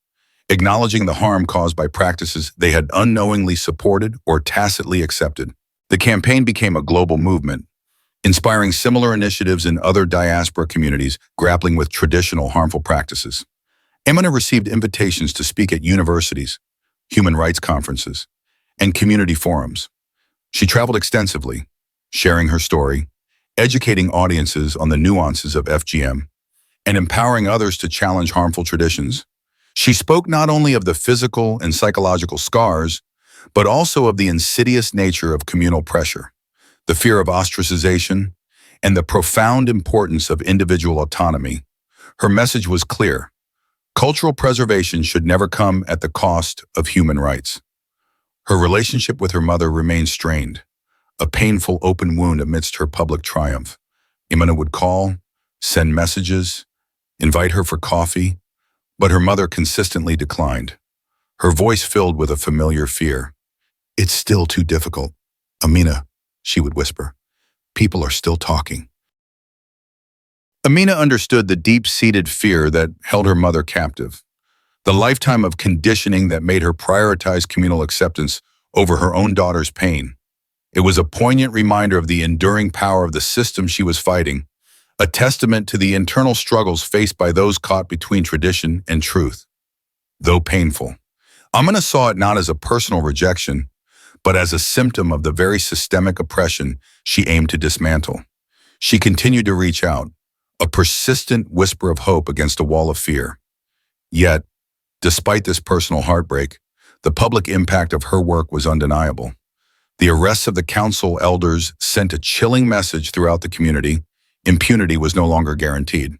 acknowledging the harm caused by practices they had unknowingly supported or tacitly accepted. The campaign became a global movement, inspiring similar initiatives in other diaspora communities grappling with traditional harmful practices. Amina received invitations to speak at universities, human rights conferences, and community forums. She traveled extensively, sharing her story, educating audiences on the nuances of FGM, and empowering others to challenge harmful traditions. She spoke not only of the physical and psychological scars, but also of the insidious nature of communal pressure, the fear of ostracization, and the profound importance of individual autonomy. Her message was clear: cultural preservation should never come at the cost of human rights. Her relationship with her mother remained strained, a painful open wound amidst her public triumph. Amina would call, send messages, invite her for coffee, but her mother consistently declined, her voice filled with a familiar fear. "It's still too difficult. Amina," she would whisper, "people are still talking." Amina understood the deep-seated fear that held her mother captive, the lifetime of conditioning that made her prioritize communal acceptance over her own daughter's pain. It was a poignant reminder of the enduring power of the system she was fighting, a testament to the internal struggles faced by those caught between tradition and truth. Though painful, Amina saw it not as a personal rejection, but as a symptom of the very systemic oppression she aimed to dismantle. She continued to reach out, a persistent whisper of hope against a wall of fear. Yet, despite this personal heartbreak, the public impact of her work was undeniable. The arrests of the council elders sent a chilling message throughout the community: impunity was no longer guaranteed.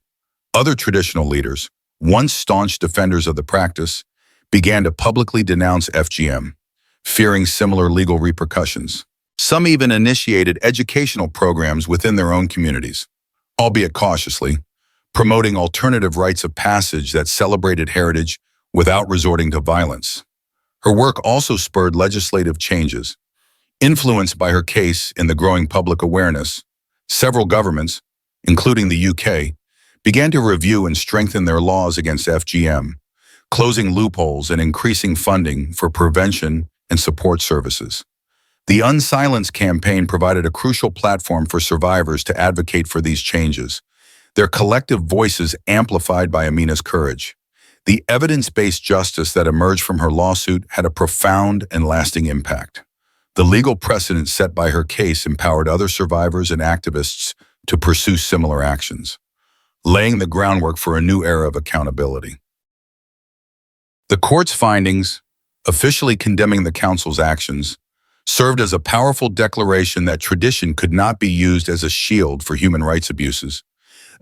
Other traditional leaders, once staunch defenders of the practice, began to publicly denounce FGM, fearing similar legal repercussions. Some even initiated educational programs within their own communities, albeit cautiously, promoting alternative rites of passage that celebrated heritage without resorting to violence. Her work also spurred legislative changes. Influenced by her case and the growing public awareness, several governments, including the UK, began to review and strengthen their laws against FGM, closing loopholes and increasing funding for prevention and support services. The Unsilence campaign provided a crucial platform for survivors to advocate for these changes, their collective voices amplified by Amina's courage. The evidence-based justice that emerged from her lawsuit had a profound and lasting impact. The legal precedent set by her case empowered other survivors and activists to pursue similar actions, laying the groundwork for a new era of accountability. The court's findings, officially condemning the council's actions, served as a powerful declaration that tradition could not be used as a shield for human rights abuses.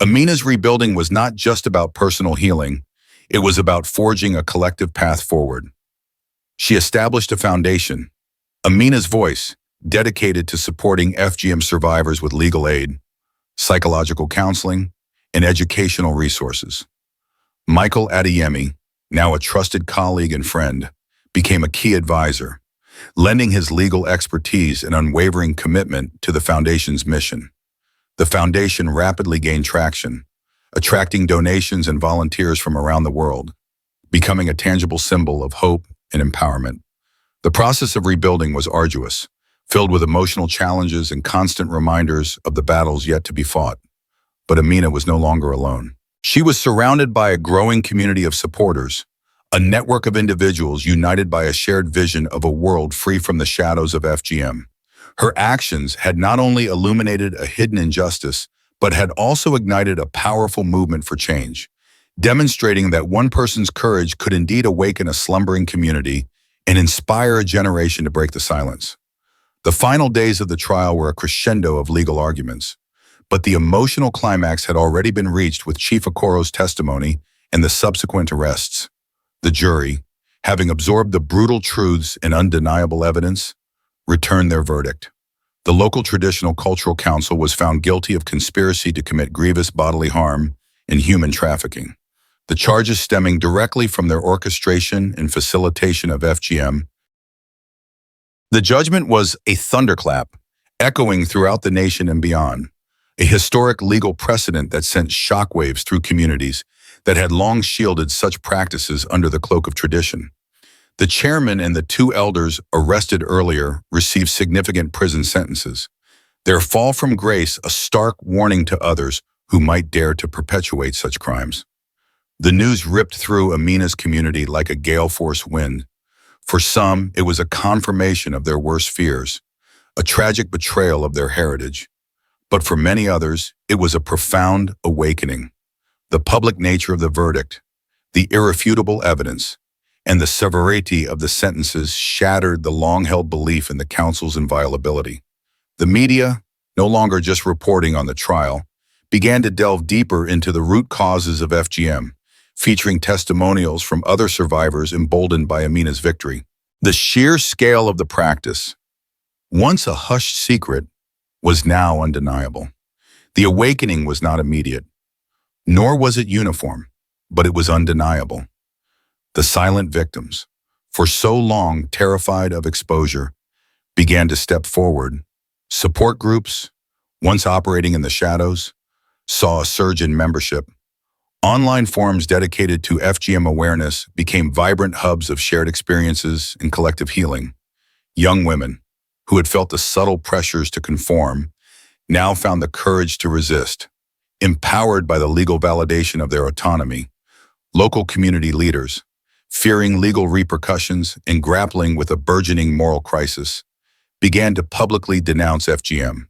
Amina's rebuilding was not just about personal healing, it was about forging a collective path forward. She established a foundation, Amina's Voice, dedicated to supporting FGM survivors with legal aid, psychological counseling, and educational resources. Michael Adeyemi, now a trusted colleague and friend, became a key advisor, lending his legal expertise and unwavering commitment to the Foundation's mission. The Foundation rapidly gained traction, attracting donations and volunteers from around the world, becoming a tangible symbol of hope and empowerment. The process of rebuilding was arduous, filled with emotional challenges and constant reminders of the battles yet to be fought. But Amina was no longer alone. She was surrounded by a growing community of supporters, a network of individuals united by a shared vision of a world free from the shadows of FGM. Her actions had not only illuminated a hidden injustice, but had also ignited a powerful movement for change, demonstrating that one person's courage could indeed awaken a slumbering community and inspire a generation to break the silence. The final days of the trial were a crescendo of legal arguments, but the emotional climax had already been reached with Chief Okoro's testimony and the subsequent arrests. The jury, having absorbed the brutal truths and undeniable evidence, returned their verdict. The local Traditional Cultural Council was found guilty of conspiracy to commit grievous bodily harm and human trafficking, the charges stemming directly from their orchestration and facilitation of FGM. The judgment was a thunderclap, echoing throughout the nation and beyond, a historic legal precedent that sent shockwaves through communities that had long shielded such practices under the cloak of tradition. The chairman and the two elders arrested earlier received significant prison sentences, their fall from grace a stark warning to others who might dare to perpetuate such crimes. The news ripped through Amina's community like a gale-force wind. For some, it was a confirmation of their worst fears, a tragic betrayal of their heritage. But for many others, it was a profound awakening. The public nature of the verdict, the irrefutable evidence, and the severity of the sentences shattered the long-held belief in the council's inviolability. The media, no longer just reporting on the trial, began to delve deeper into the root causes of FGM, featuring testimonials from other survivors emboldened by Amina's victory. The sheer scale of the practice, once a hushed secret, was now undeniable. The awakening was not immediate, nor was it uniform, but it was undeniable. The silent victims, for so long terrified of exposure, began to step forward. Support groups, once operating in the shadows, saw a surge in membership. Online forums dedicated to FGM awareness became vibrant hubs of shared experiences and collective healing. Young women, who had felt the subtle pressures to conform, now found the courage to resist. Empowered by the legal validation of their autonomy, local community leaders, fearing legal repercussions and grappling with a burgeoning moral crisis, began to publicly denounce FGM,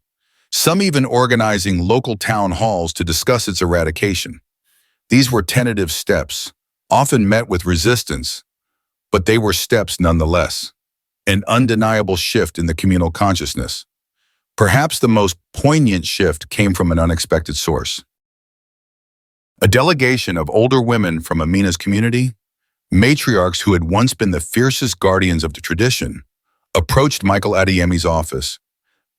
some even organizing local town halls to discuss its eradication. These were tentative steps, often met with resistance, but they were steps nonetheless, an undeniable shift in the communal consciousness. Perhaps the most poignant shift came from an unexpected source. A delegation of older women from Amina's community, Matriarchs who had once been the fiercest guardians of the tradition approached Michael Adeyemi's office.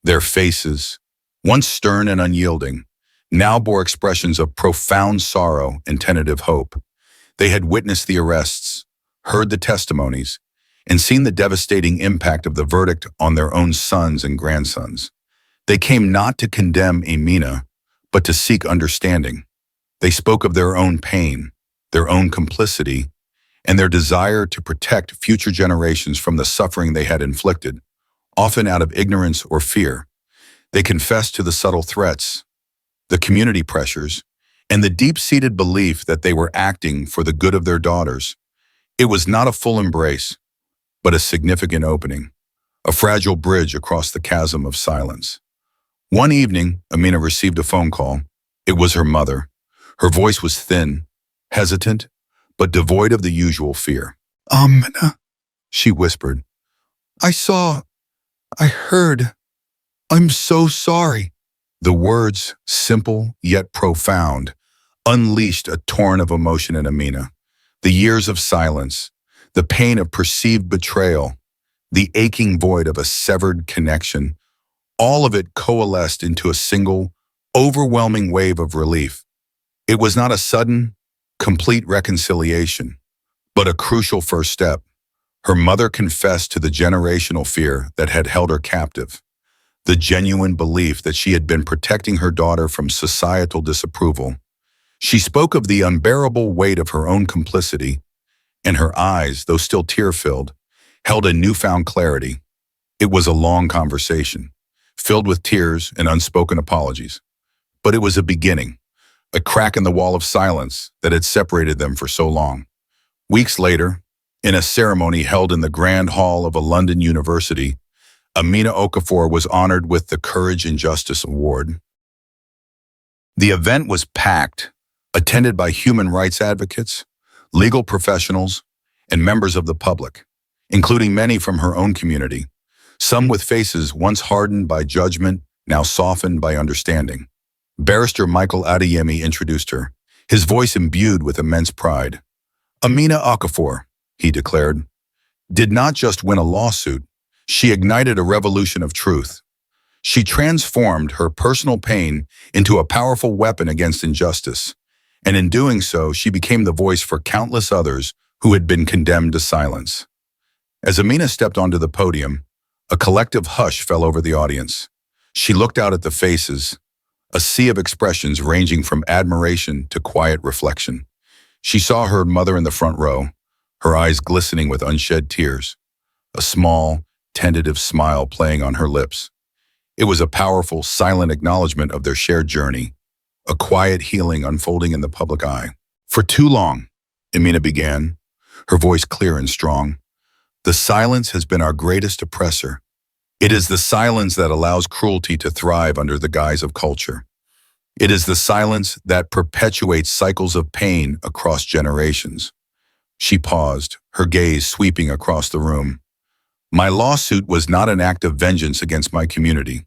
Their faces, once stern and unyielding, now bore expressions of profound sorrow and tentative hope. They had witnessed the arrests, heard the testimonies, and seen the devastating impact of the verdict on their own sons and grandsons. They came not to condemn Amina, but to seek understanding. They spoke of their own pain, their own complicity, and their desire to protect future generations from the suffering they had inflicted, often out of ignorance or fear. They confessed to the subtle threats, the community pressures, and the deep-seated belief that they were acting for the good of their daughters. It was not a full embrace, but a significant opening, a fragile bridge across the chasm of silence. One evening, Amina received a phone call. It was her mother. Her voice was thin, hesitant, but devoid of the usual fear. "Amina," she whispered. I heard. I'm so sorry." The words, simple yet profound, unleashed a torrent of emotion in Amina. The years of silence, the pain of perceived betrayal, the aching void of a severed connection, all of it coalesced into a single, overwhelming wave of relief. It was not a sudden, complete reconciliation, but a crucial first step. Her mother confessed to the generational fear that had held her captive, the genuine belief that she had been protecting her daughter from societal disapproval. She spoke of the unbearable weight of her own complicity, and her eyes, though still tear-filled, held a newfound clarity. It was a long conversation, filled with tears and unspoken apologies. But it was a beginning, a crack in the wall of silence that had separated them for so long. Weeks later, in a ceremony held in the Grand Hall of a London university, Amina Okafor was honored with the Courage and Justice Award. The event was packed, attended by human rights advocates, legal professionals, and members of the public, including many from her own community, some with faces once hardened by judgment, now softened by understanding. Barrister Michael Adeyemi introduced her, his voice imbued with immense pride. Amina Okafor, he declared, did not just win a lawsuit, she ignited a revolution of truth. She transformed her personal pain into a powerful weapon against injustice, and in doing so, she became the voice for countless others who had been condemned to silence. As Amina stepped onto the podium, a collective hush fell over the audience. She looked out at the faces, a sea of expressions ranging from admiration to quiet reflection. She saw her mother in the front row, her eyes glistening with unshed tears, a small, tentative smile playing on her lips. It was a powerful, silent acknowledgement of their shared journey, a quiet healing unfolding in the public eye. For too long, Amina began, her voice clear and strong, the silence has been our greatest oppressor. It is the silence that allows cruelty to thrive under the guise of culture. It is the silence that perpetuates cycles of pain across generations. She paused, her gaze sweeping across the room. My lawsuit was not an act of vengeance against my community.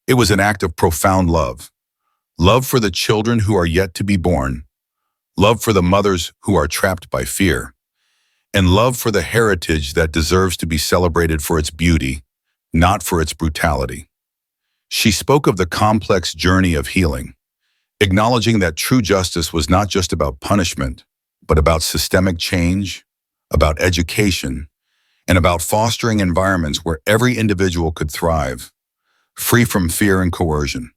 It was an act of profound love. Love for the children who are yet to be born. Love for the mothers who are trapped by fear. And love for the heritage that deserves to be celebrated for its beauty, not for its brutality. She spoke of the complex journey of healing, acknowledging that true justice was not just about punishment, but about systemic change, about education, and about fostering environments where every individual could thrive, free from fear and coercion.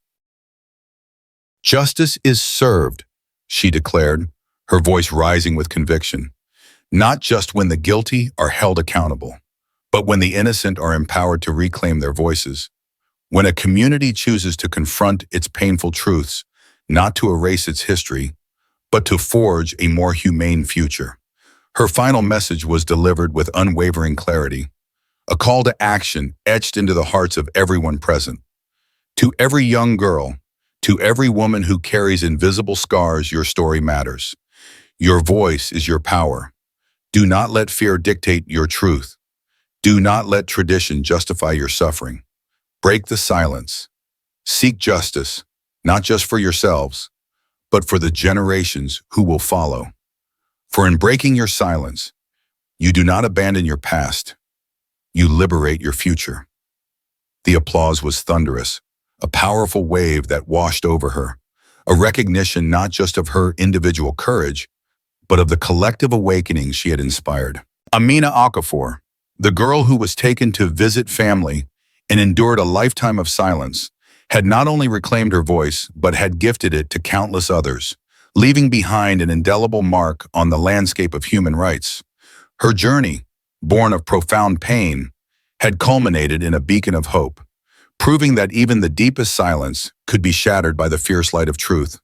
Justice is served, she declared, her voice rising with conviction, not just when the guilty are held accountable, but when the innocent are empowered to reclaim their voices. When a community chooses to confront its painful truths, not to erase its history, but to forge a more humane future. Her final message was delivered with unwavering clarity, a call to action etched into the hearts of everyone present. To every young girl, to every woman who carries invisible scars, your story matters. Your voice is your power. Do not let fear dictate your truth. Do not let tradition justify your suffering. Break the silence. Seek justice, not just for yourselves, but for the generations who will follow. For in breaking your silence, You do not abandon your past. You liberate your future. The applause was thunderous, a powerful wave that washed over her, a recognition not just of her individual courage, but of the collective awakening she had inspired. Amina Okafor, the girl who was taken to visit family and endured a lifetime of silence, had not only reclaimed her voice, but had gifted it to countless others, leaving behind an indelible mark on the landscape of human rights. Her journey, born of profound pain, had culminated in a beacon of hope, proving that even the deepest silence could be shattered by the fierce light of truth.